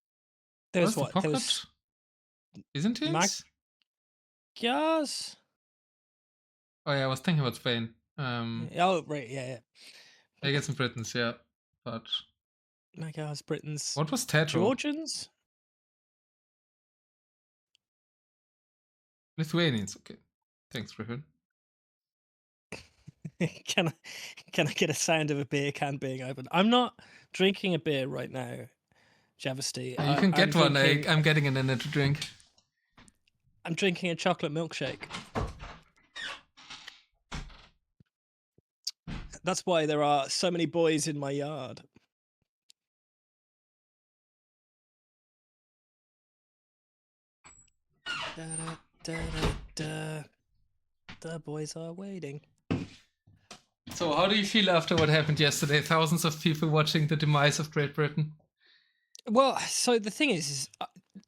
what? The There was Byzantines? Magyars? Oh yeah, I was thinking about Spain. Oh right, yeah. I guess in Britons, yeah. But Magyars, Britons. what was Tatoh? Georgians? Lithuanians, okay. Thanks, Griffin. Can I get a sound of a beer can being opened? I'm not drinking a beer right now, Javasty. You can get one. I'm getting an energy drink. I'm drinking a chocolate milkshake. That's why there are so many boys in my yard. Da, da, da, da, da. The boys are waiting. So how do you feel after what happened yesterday? Thousands of people watching the demise of Great Britain. Well, so the thing is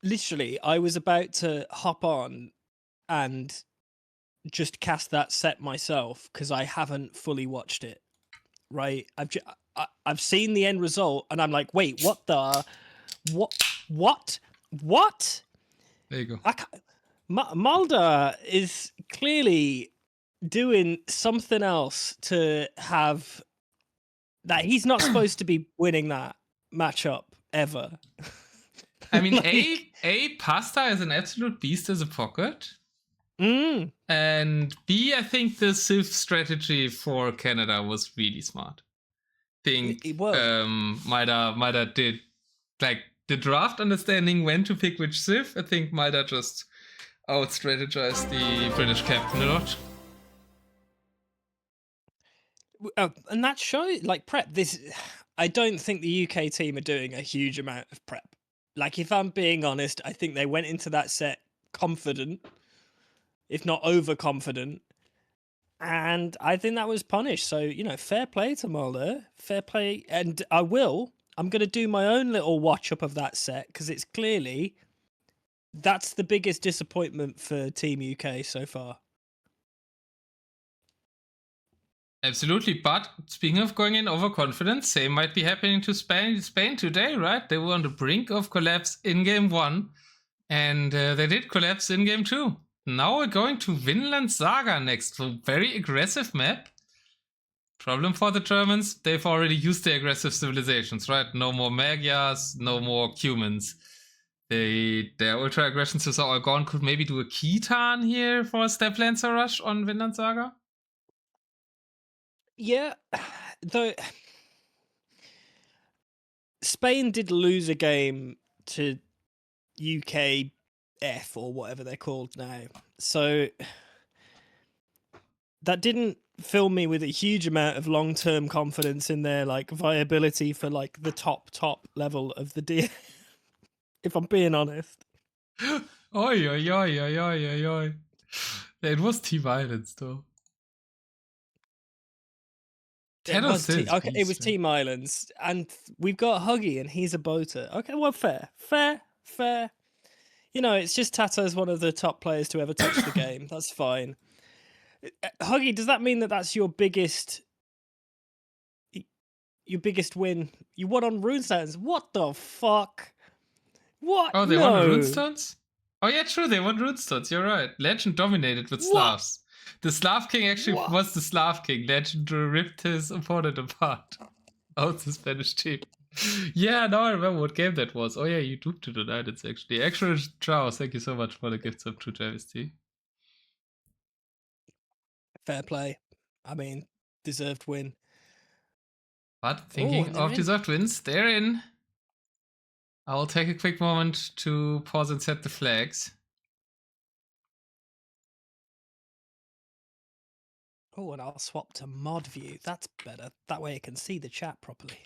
literally, I was about to hop on and just cast that set myself because I haven't fully watched it. Right? I've seen the end result and I'm like, wait, what? There you go. Mulder is clearly doing something else to have that. He's not supposed to be winning that matchup ever. I mean, like, Pasta is an absolute beast as a pocket. And B, I think the Civ strategy for Canada was really smart. I think Maida did, like, the draft understanding when to pick which Civ. I think Maida just out-strategized the British captain a lot. And that shows, like, prep. I don't think the UK team are doing a huge amount of prep. Like, if I'm being honest, I think they went into that set confident, if not overconfident, and I think that was punished. So, fair play to Mulder, fair play, and I'm going to do my own little watch up of that set because it's clearly that's the biggest disappointment for Team UK so far. Absolutely, but speaking of going in overconfidence, same might be happening to Spain today, right? They were on the brink of collapse in game 1, and they did collapse in game 2. Now we're going to Vinland Saga next, so very aggressive map. Problem for the Germans, they've already used their aggressive civilizations, right? No more Magyars, no more Cumans. Their ultra aggression civs are all gone. Could maybe do a Khitan here for a Step Lancer rush on Vinland Saga? Yeah, though Spain did lose a game to UKF or whatever they're called now. So that didn't fill me with a huge amount of long-term confidence in their like viability for like the top level of the D. If I'm being honest. Oi, oi, oi, oi, oi, oi, oi. It was Team Islands, though. It was, says okay, it was beast, man. Team Islands, and we've got Huggy, and he's a boater. Okay, well, fair. You know, it's just Tato's one of the top players to ever touch the game. That's fine. Huggy, does that mean that that's your biggest win? You won on Runestones. What the fuck? What? Oh, they no. won Runestones? Oh, yeah, true, they won Runestones. You're right. Legend dominated with Slavs. The Slav King actually was the Slav King. Legend ripped his opponent apart. Out the Spanish team. Yeah, now I remember what game that was. Oh, yeah, you duped it on Islands, actually. Actual Charles, thank you so much for the gifts of True Travesty. Fair play. I mean, deserved win. But thinking of deserved wins, they're in. I will take a quick moment to pause and set the flags. Oh, and I'll swap to mod view. That's better. That way I can see the chat properly.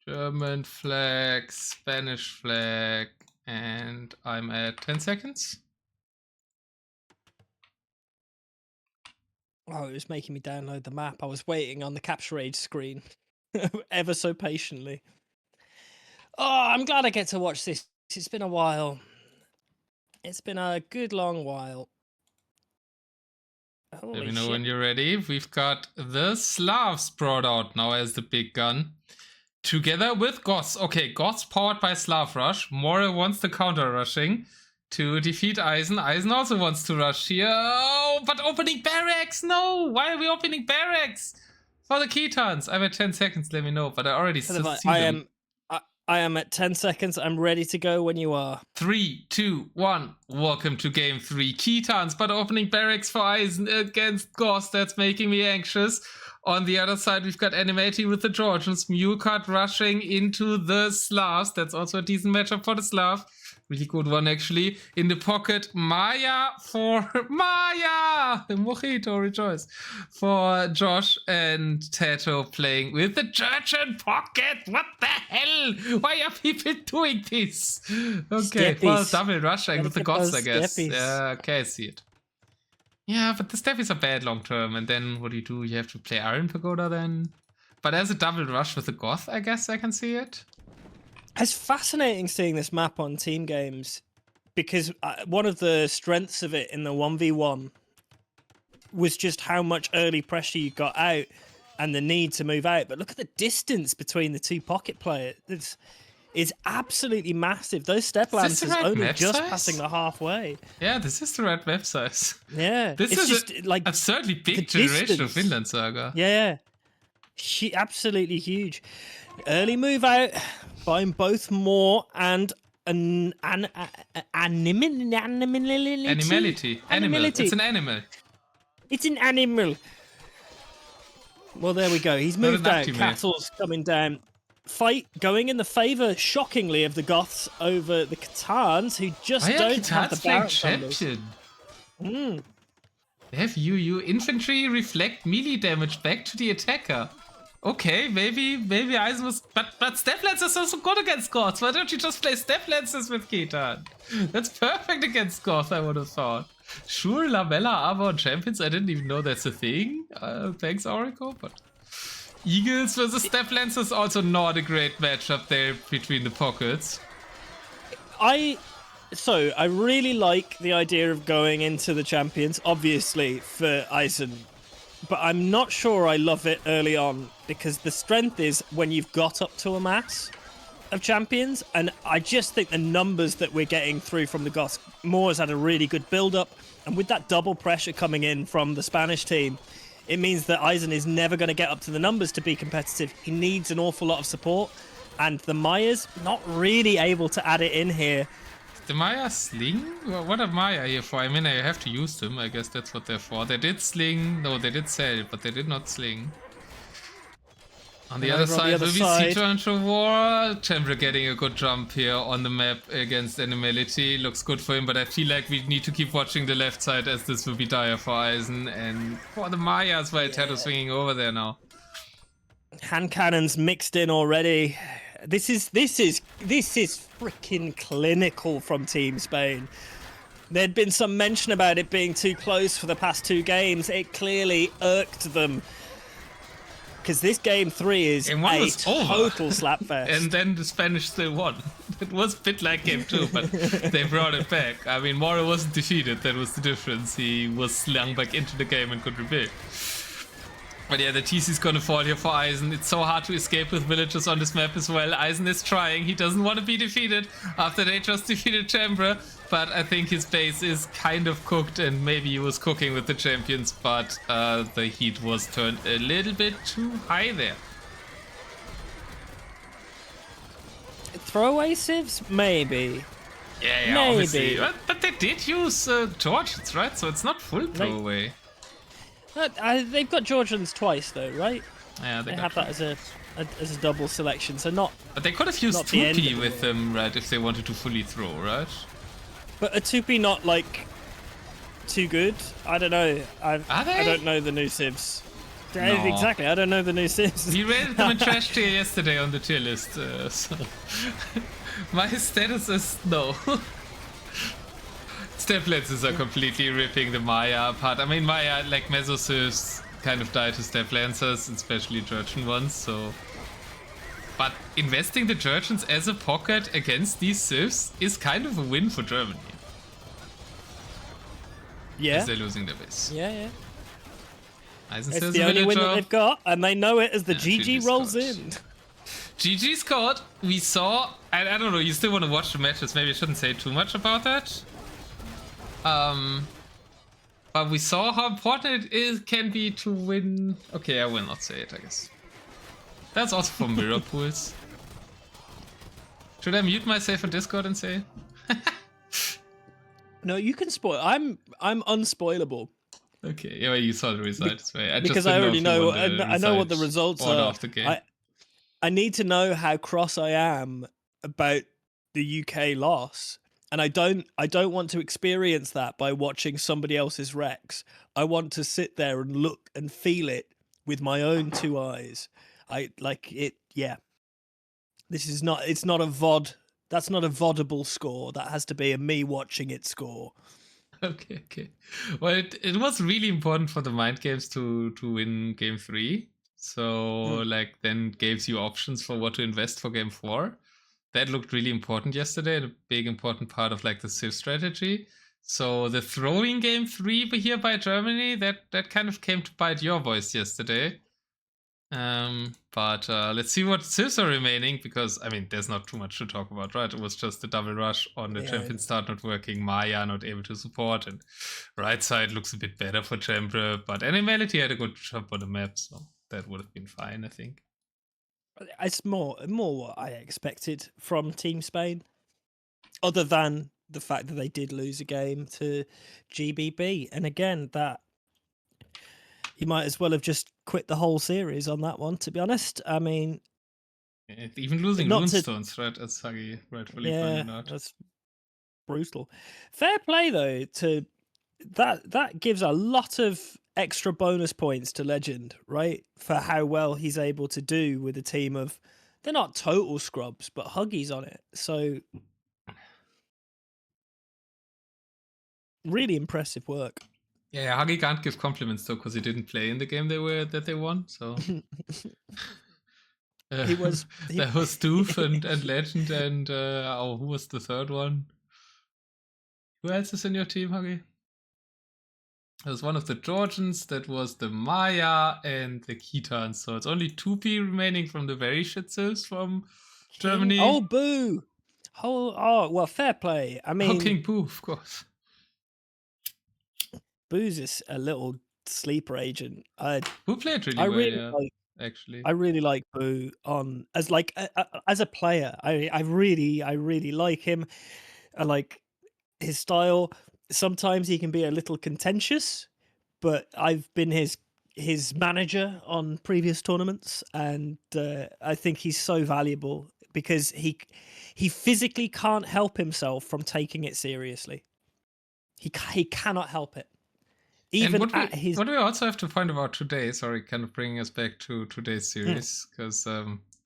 German flag, Spanish flag, and I'm at 10 seconds. Oh, it was making me download the map. I was waiting on the capture age screen ever so patiently. Oh, I'm glad I get to watch this. It's been a while. It's been a good long while. Holy Let me know shit. when you're ready. We've got the Slavs brought out now as the big gun. Together with Goths. Okay, Goths powered by Slav Rush. More wants the counter rushing to defeat Eisen. Eisen also wants to rush here. Oh, but opening barracks! No! Why are we opening barracks? For the Khitans. I'm at 10 seconds, let me know. But I already see them. I am at 10 seconds. I'm ready to go when you are. 3, 2, 1. Welcome to game 3. Khitans, but opening barracks for Eisen against Goths. That's making me anxious. On the other side, we've got Animality with the Georgians. Mule Cart rushing into the Slavs. That's also a decent matchup for the Slav. Really good one, actually. In the pocket, Maya for Maya! Mojito, rejoice. For Josh and Tatoh playing with the Georgian pocket. What the hell? Why are people doing this? Okay, well, double rushing with the Goths, I guess. Steppies. Yeah, okay, I see it. Yeah, but the steppies are bad long term, and then what do? You have to play Iron Pagoda then? But as a double rush with the Goth, I guess I can see it. It's fascinating seeing this map on team games, because one of the strengths of it in the 1v1 was just how much early pressure you got out and the need to move out. But look at the distance between the two pocket players. It's absolutely massive. Those step lancers only just passing the halfway. Yeah, this is the right map size. Yeah, this is just like absurdly big generation of Vinland Saga. Yeah, absolutely huge. Early move out, buying both more and animality. It's an animal. It's an animal. Well, there we go. He's moved out. Castle's coming down. Fight going in the favour, shockingly, of the Goths over the Khitans, who just don't have the barracks champion. They have UU infantry reflect melee damage back to the attacker. Okay, maybe Eisen was, but Step Lancers are so good against Goths. Why don't you just play Step Lancers with Khitan? That's perfect against Goth, I would have thought. Sure, Lamella Armor Champions. I didn't even know that's a thing. Thanks, Oracle, but. Eagles versus Step Lancers also not a great matchup there between the pockets. I really like the idea of going into the champions, obviously, for Eisen. But I'm not sure I love it early on, because the strength is when you've got up to a mass of champions, and I just think the numbers that we're getting through from the Goths, Moore's had a really good build-up, and with that double pressure coming in from the Spanish team, it means that Eisen is never going to get up to the numbers to be competitive. He needs an awful lot of support, and the Maya's not really able to add it in here. The Maya sling? Well, what are Maya here for? I mean, I have to use them. I guess that's what they're for. They did sling. No, they did sell, but they did not sling. On the other side, will we see Turn to War? Chamber getting a good jump here on the map against Animality. Looks good for him, but I feel like we need to keep watching the left side as this will be dire for Eisen and for the Maya as well. Yeah. Tatoh swinging over there now. Hand cannons mixed in already. This is freaking clinical from Team Spain. There'd been some mention about it being too close for the past 2 games. It clearly irked them. Because this game 3 is a total slapfest. And then the Spanish still won. It was a bit like game 2, but they brought it back. I mean, Moro wasn't defeated, that was the difference. He was slung back into the game and could rebuild. But yeah, the TC's gonna fall here for Eisen. It's so hard to escape with villagers on this map as well. Eisen is trying. He doesn't want to be defeated after they just defeated Chamber. But I think his base is kind of cooked, and maybe he was cooking with the champions, but the heat was turned a little bit too high there. Throwaway civs? Maybe. Yeah, maybe. Obviously. But they did use Georgians, right? So it's not full throwaway. They've got Georgians twice, though, right? Yeah, they have that as a double selection, so not. But they could have used 2P with them, right? If they wanted to fully throw, right? But a 2P not like too good? I don't know. I don't know the new civs. No. Exactly, I don't know the new civs. We rated them in trash tier yesterday on the tier list, so my status is no. Step lenses are completely ripping the Maya apart. I mean, Maya, like Meso civs, kind of die to step lancers, especially Georgian ones, so. But investing the Georgians as a pocket against these civs is kind of a win for Germany. Yeah. As they're losing their base. Yeah. Eisen it's the only win that they've got, and they know it as the GG rolls in. GG scored. We saw, I don't know, you still want to watch the matches, maybe I shouldn't say too much about that. But we saw how important it can be to win. Okay, I will not say it, I guess. That's also for mirror pools. Should I mute myself on Discord and say? No, you can spoil. I'm unspoilable. Okay, yeah, well, you saw the results. Because I already know. I know what the results are. The game. I need to know how cross I am about the UK loss, and I don't want to experience that by watching somebody else's Rex. I want to sit there and look and feel it with my own 2 eyes. I like it. Yeah, this is not. It's not a VOD. That's not a VODable score. That has to be a me watching it score. Okay. Well, it was really important for the mind games to win game 3. So like then gives you options for what to invest for game 4. That looked really important yesterday, and a big important part of like the Civ strategy. So the throwing game 3 here by Germany, that kind of came to bite your voice yesterday. But let's see what civs are remaining, because I mean there's not too much to talk about, right? It was just a double rush on the champion start not working, Maya not able to support, and right side looks a bit better for Chamber, but Animality had a good jump on the map, so that would have been fine, I think. It's more what I expected from Team Spain, other than the fact that they did lose a game to GBB, and again that you might as well have just quit the whole series on that one, to be honest. I mean, even losing Runestones, right? As Hagi rightfully pointed out. That's brutal. Fair play though to that gives a lot of extra bonus points to Legend, right? For how well he's able to do with a team of, they're not total scrubs, but Huggies on it. So really impressive work. Yeah, Hagi can't give compliments though, because he didn't play in the game that they won. So he was Doof and Legend, and who was the third one? Who else is in your team, Hagi? It was one of the Georgians, that was the Maya and the Khitans. So it's only 2P remaining from the very shit civs from Germany. Oh, boo! Oh, well, fair play. I mean, King Boo, of course. Boo's is a little sleeper agent. Who played really well, actually. I really like Boo on as a player. I really like him. I like his style. Sometimes he can be a little contentious, but I've been his his manager on previous tournaments, and I think he's so valuable because he physically can't help himself from taking it seriously. He cannot help it. Even at his... What do we also have to point about today, sorry, kind of bringing us back to today's series, because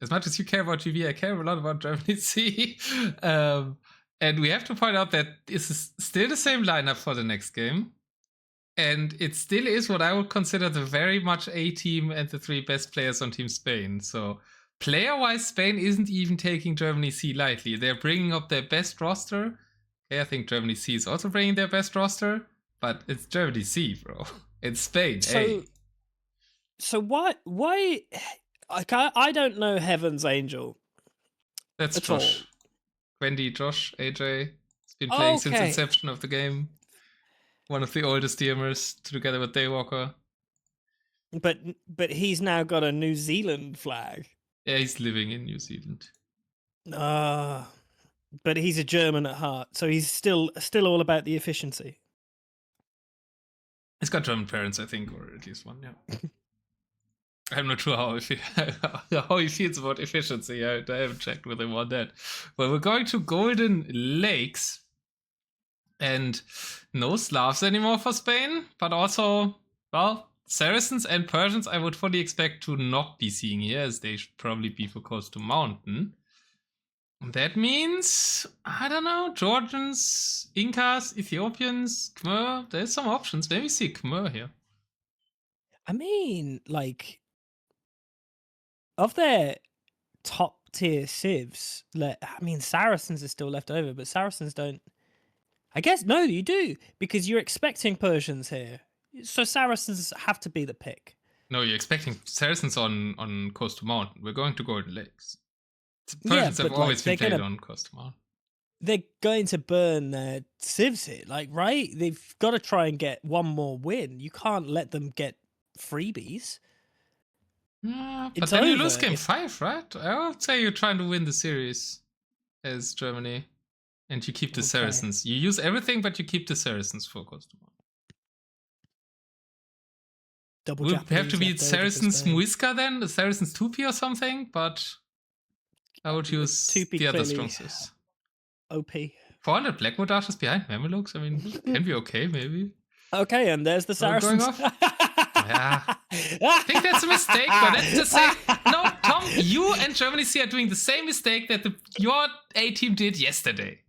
as much as you care about GV, I care a lot about Germany C. And we have to point out that this is still the same lineup for the next game. And it still is what I would consider the very much A team and the 3 best players on Team Spain. So player-wise, Spain isn't even taking Germany C lightly. They're bringing up their best roster. Okay, I think Germany C is also bringing their best roster. But it's Germany C, bro. It's Spain A. So why... I don't know Heaven's Angel. That's Josh. Wendy, Josh, AJ. He's been playing since inception of the game. One of the oldest DMers, together with Daywalker. But he's now got a New Zealand flag. Yeah, he's living in New Zealand. But he's a German at heart, so he's still all about the efficiency. He's got German parents, I think, or at least one, yeah. I'm not sure how he feels about efficiency. I haven't checked with him on that. But we're going to Golden Lakes. And no Slavs anymore for Spain, but also, well, Saracens and Persians I would fully expect to not be seeing here, as they should probably be for Coast to Mountain. That means, I don't know, Georgians, Incas, Ethiopians, Khmer. There's some options. Maybe see Khmer here. I mean, like, of their top tier civs, I mean, Saracens are still left over, but Saracens don't. I guess, no, you do, because you're expecting Persians here. So Saracens have to be the pick. No, you're expecting Saracens on Coast to Mountain. We're going to Golden Lakes. Persians have always been played on Coast to Mountain. They're going to burn their civs here, like, right? They've got to try and get one more win. You can't let them get freebies. But then you lose game 5, right? I would say you're trying to win the series as Germany. And you keep the Saracens. You use everything, but you keep the Saracens for Coast to Mountain. Would have to be Saracens Muisca then? The Saracens 2P or something? But I would use the other strong civs. OP. 400 Black Modashes behind Mamelukes? I mean, can be okay, maybe. Okay, and there's the Saracens. Going off? Yeah. I think that's a mistake, but that's to say, no, Tom, you and Germany C are doing the same mistake that your A team did yesterday.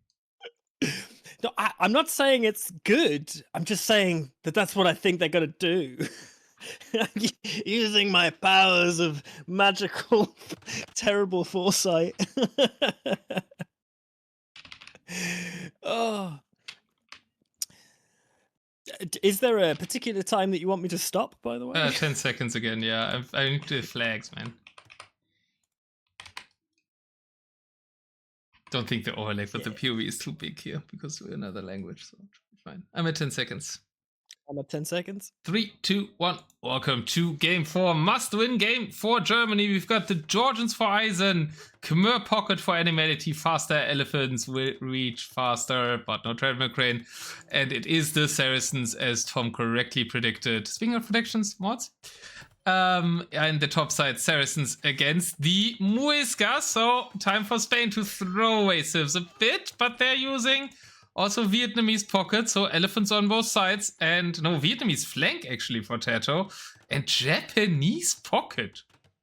No, I'm not saying it's good. I'm just saying that that's what I think they're going to do. Using my powers of magical, terrible foresight. Oh. Is there a particular time that you want me to stop, by the way? 10 seconds again, yeah. I need the flags, man. Don't think the overlay for the POV is too big here because we're another language, so fine. I'm at 10 seconds. I'm at 10 seconds. 3, 2, 1. Welcome to game 4. Must-win game for Germany. We've got the Georgians for Eisen, Khmer Pocket for Animality, faster elephants will reach faster, but no treadmill crane. And it is the Saracens, as Tom correctly predicted. Speaking of predictions, mods. And the top side, Saracens against the Muisca. So time for Spain to throw away civs a bit, but they're using also Vietnamese pocket, so elephants on both sides, and no, Vietnamese flank actually for Tatoh, and Japanese pocket.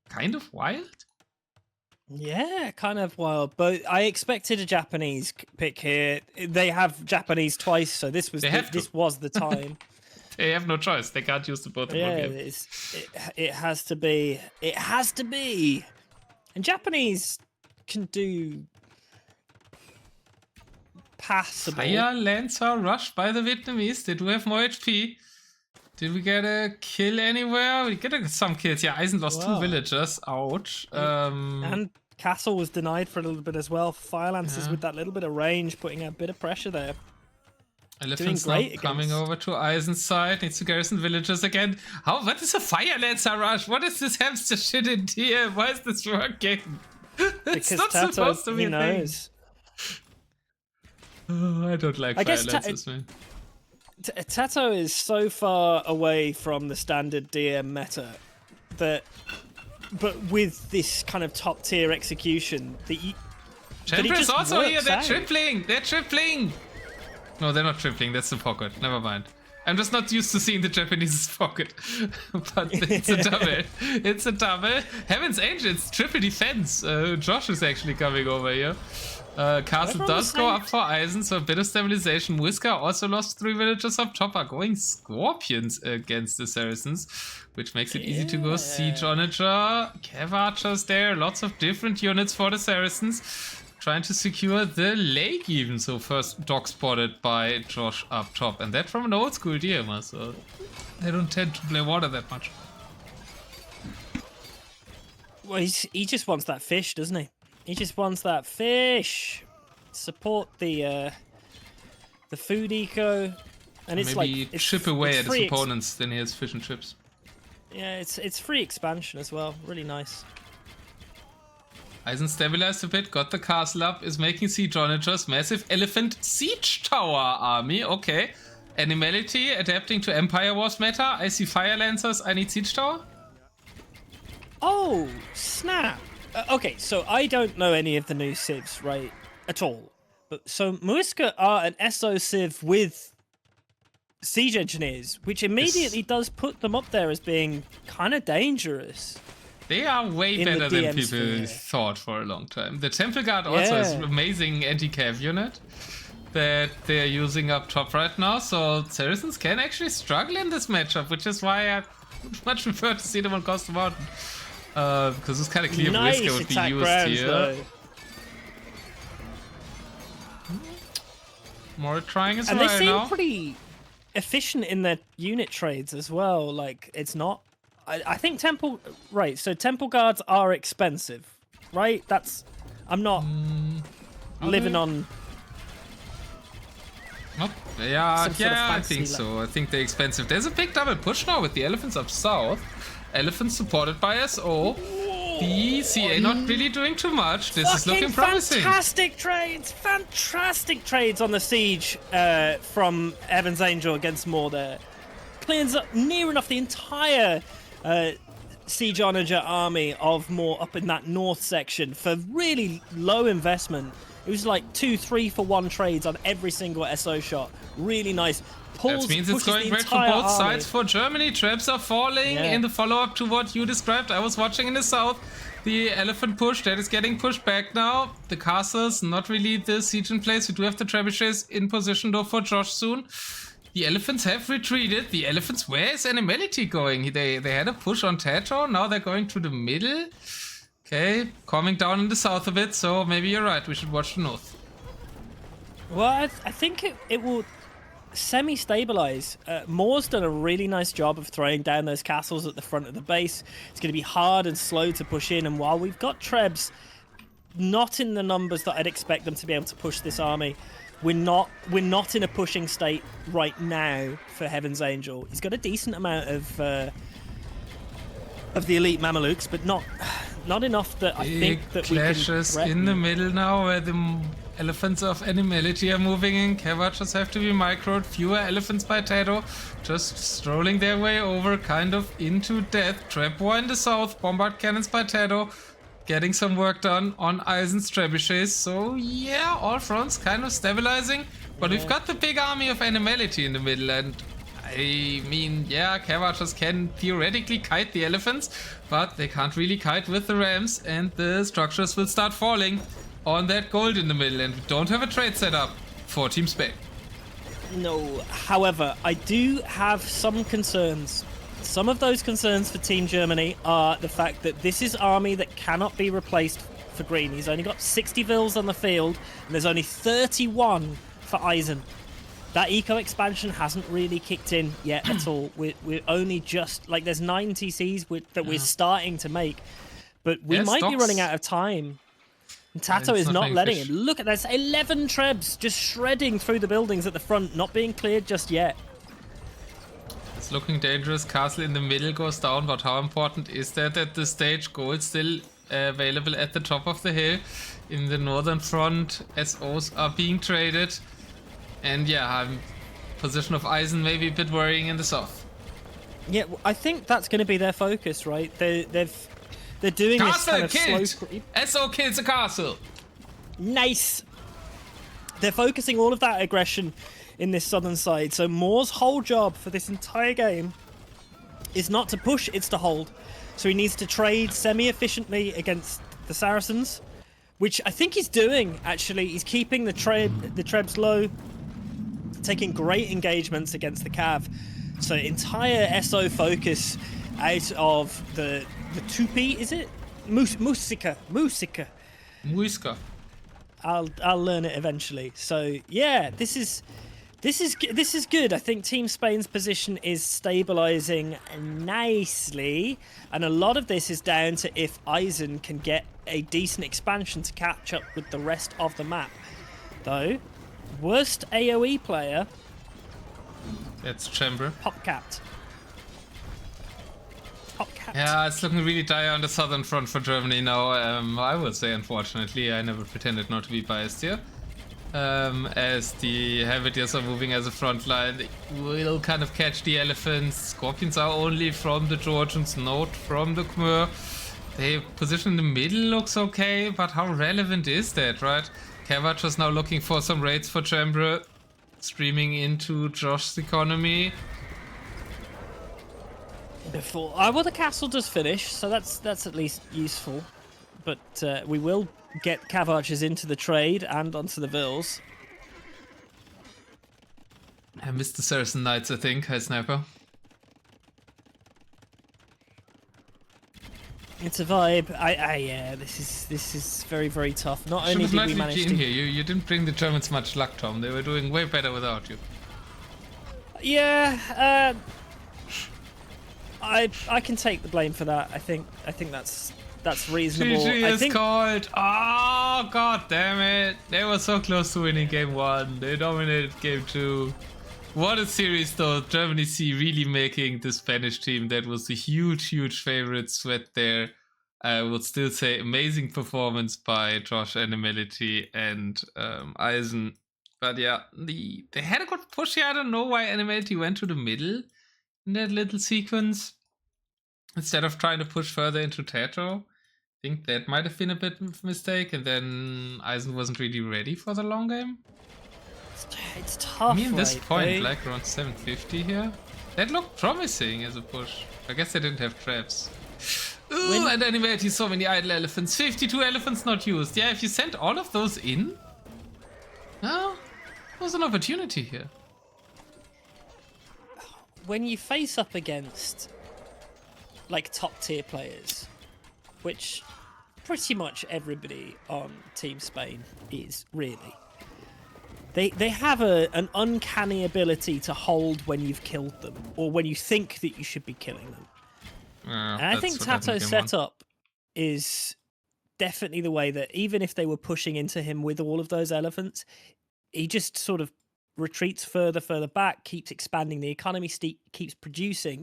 Kind of wild? Yeah, kind of wild, but I expected a Japanese pick here. They have Japanese twice, so this was the time. They have no choice. They can't use the both. Yeah, it has to be. It has to be. And Japanese can do passable. Fire Lancer rushed by the Vietnamese. They do have more HP. Did we get a kill anywhere? We get some kills. Yeah, Eisen lost 2 villagers. Ouch. And Castle was denied for a little bit as well. Fire Lancers with that little bit of range, putting a bit of pressure there. Elephants now coming over to Eisen's side. Needs to garrison villagers again. What is a Fire Lancer rush? What is this hamster shit in here? Why is this working? It's not Tatoh, supposed to be a thing. knows. Oh, I don't like Fire Lancers, man. Tatoh is so far away from the standard DM meta that, but with this kind of top tier execution, that you. Champions also here. They're tripling. They're tripling. No, they're not tripling. That's the pocket. Never mind. I'm just not used to seeing the Japanese pocket. But it's a double. It's a double. Heaven's Angel, it's triple defense. Josh is actually coming over here. Castle does go up for Eisen, so a bit of stabilization. Whisker also lost 3 villagers up top, are going Scorpions against the Saracens, which makes it easy to go Siege Onager. Cav Archers there, lots of different units for the Saracens. Trying to secure the lake even, so first dog spotted by Josh up top. And that from an old school DMer, so they don't tend to play water that much. Well, he just wants that fish, doesn't he? He just wants that fish. Support the food eco, and it's maybe like chip away at his opponents. Then he has fish and chips. Yeah, it's free expansion as well. Really nice. Eisen stabilized a bit, got the castle up, is making siege onagers. Massive elephant siege tower army. Okay, Animality adapting to Empire Wars meta. I see fire lancers. I need siege tower. Oh snap! Okay, so I don't know any of the new civs, right, at all. But so Muisca are an SO civ with siege engineers, which immediately does put them up there as being kind of dangerous. They are way better than people thought for a long time. The Temple Guard also is an amazing anti-cav unit that they're using up top right now. So Saracens can actually struggle in this matchup, which is why I would much prefer to see them on Coast Mountain. Because it's kind of clear Whisker would be used here. Though. More trying as well now. And they seem pretty efficient in their unit trades as well. Like, it's not... I think Temple... Right, so Temple Guards are expensive, right? That's... I'm not living on... Yeah, I think so. I think they're expensive. There's a big double push now with the elephants up south. Elephants supported by SO. The CA not really doing too much. This is looking promising. Fantastic trades on the siege from Heaven's Angel against Moore there. Cleans up near enough the entire siege onager army of Moore up in that north section for really low investment. It was like 2, 3 for 1 trades on every single SO shot. Really nice. That means it's going great for both sides. For Germany, traps are falling in the follow-up to what you described. I was watching in the south. The elephant push, that is getting pushed back now. The castles, not really the siege in place. We do have the trebuchets in position though for Josh soon. The elephants have retreated. The elephants, where is Animality going? They had a push on Tatoh. Now they're going to the middle. Okay, calming down in the south a bit. So maybe you're right. We should watch the north. Well, I think it will... semi-stabilize. Moore's done a really nice job of throwing down those castles at the front of the base. It's going to be hard and slow to push in, and while we've got Trebs not in the numbers that I'd expect them to be able to push this army, we're not in a pushing state right now for Heaven's Angel. He's got a decent amount of the elite Mamelukes, but not enough that I think that we can clashes in the middle now where the elephants of Animality are moving in. Cavachers have to be microed. Fewer elephants by Tatoh. Just strolling their way over, kind of into death. Trap war in the south. Bombard cannons by Tatoh. Getting some work done on Eisen's trebuchets. So yeah, all fronts kind of stabilizing. But we've got the big army of Animality in the middle. And I mean, yeah, Cavachers can theoretically kite the elephants. But they can't really kite with the rams. And the structures will start falling on that gold in the middle, and we don't have a trade set up for Team Spain. No, however, I do have some concerns. Some of those concerns for Team Germany are the fact that this is army that cannot be replaced for Green. He's only got 60 vills on the field, and there's only 31 for Eisen. That eco expansion hasn't really kicked in yet at all. We're only just, like, there's 9 TCs that we're starting to make, but we might be running out of time. And Tatoh is not letting him. Look at that. 11 trebs just shredding through the buildings at the front, not being cleared just yet. It's looking dangerous. Castle in the middle goes down, but how important is that at this stage? Gold still available at the top of the hill. In the northern front, SOs are being traded. And yeah, I'm position of Eisen maybe a bit worrying in the south. Yeah, I think that's going to be their focus, right? They're doing this kind of slow creep. SO kills a castle. Nice. They're focusing all of that aggression in this southern side. So Moore's whole job for this entire game is not to push, it's to hold. So he needs to trade semi-efficiently against the Saracens, which I think he's doing, actually. He's keeping the Trebs low, taking great engagements against the Cav. So entire SO focus out of the Tupi, is it? Musica. Muiska. I'll learn it eventually. So yeah, this is good. I think Team Spain's position is stabilizing nicely, and a lot of this is down to if Eisen can get a decent expansion to catch up with the rest of the map. Though, worst AoE player. That's Chamber. Popcat. Yeah, it's looking really dire on the southern front for Germany now. I would say, unfortunately, I never pretended not to be biased here. As the Helvetiers are moving as a front line, they will kind of catch the elephants. Scorpions are only from the Georgians, not from the Khmer. They position in the middle looks okay, but how relevant is that, right? Kavach is now looking for some raids for Chamber, streaming into Josh's economy. Well, the castle does finish, so that's at least useful. But we will get Cav Archers into the trade and onto the Vills. I missed the Saracen Knights, I think. Hi, Sniper. It's a vibe. Yeah, this is very, very tough. Not only did we manage to... here. You didn't bring the Germans much luck, Tom. They were doing way better without you. Yeah, I can take the blame for that. I think that's reasonable. GG I is think called. Oh, god damn it. They were so close to winning game 1. They dominated game 2. What a series though. Germany C really making the Spanish team that was a huge favorite sweat there. I would still say amazing performance by Josh, Animality and Eisen. But yeah, they had a good push here. I don't know why Animality went to the middle in that little sequence instead of trying to push further into Tatoh. I think that might have been a bit of a mistake, and then Eisen wasn't really ready for the long game. It's tough. I mean, this right, point, though. like around 750 here, that looked promising as a push. I guess they didn't have traps. Ooh, and Animality, so many idle elephants. 52 elephants not used. Yeah, if you sent all of those in, well, there's an opportunity here. When you face up against like top tier players, which pretty much everybody on Team Spain is really, they have an uncanny ability to hold when you've killed them or when you think that you should be killing them. And I think Tato's setup is definitely the way that even if they were pushing into him with all of those elephants, he just sort of retreats further back, keeps expanding the economy, keeps producing,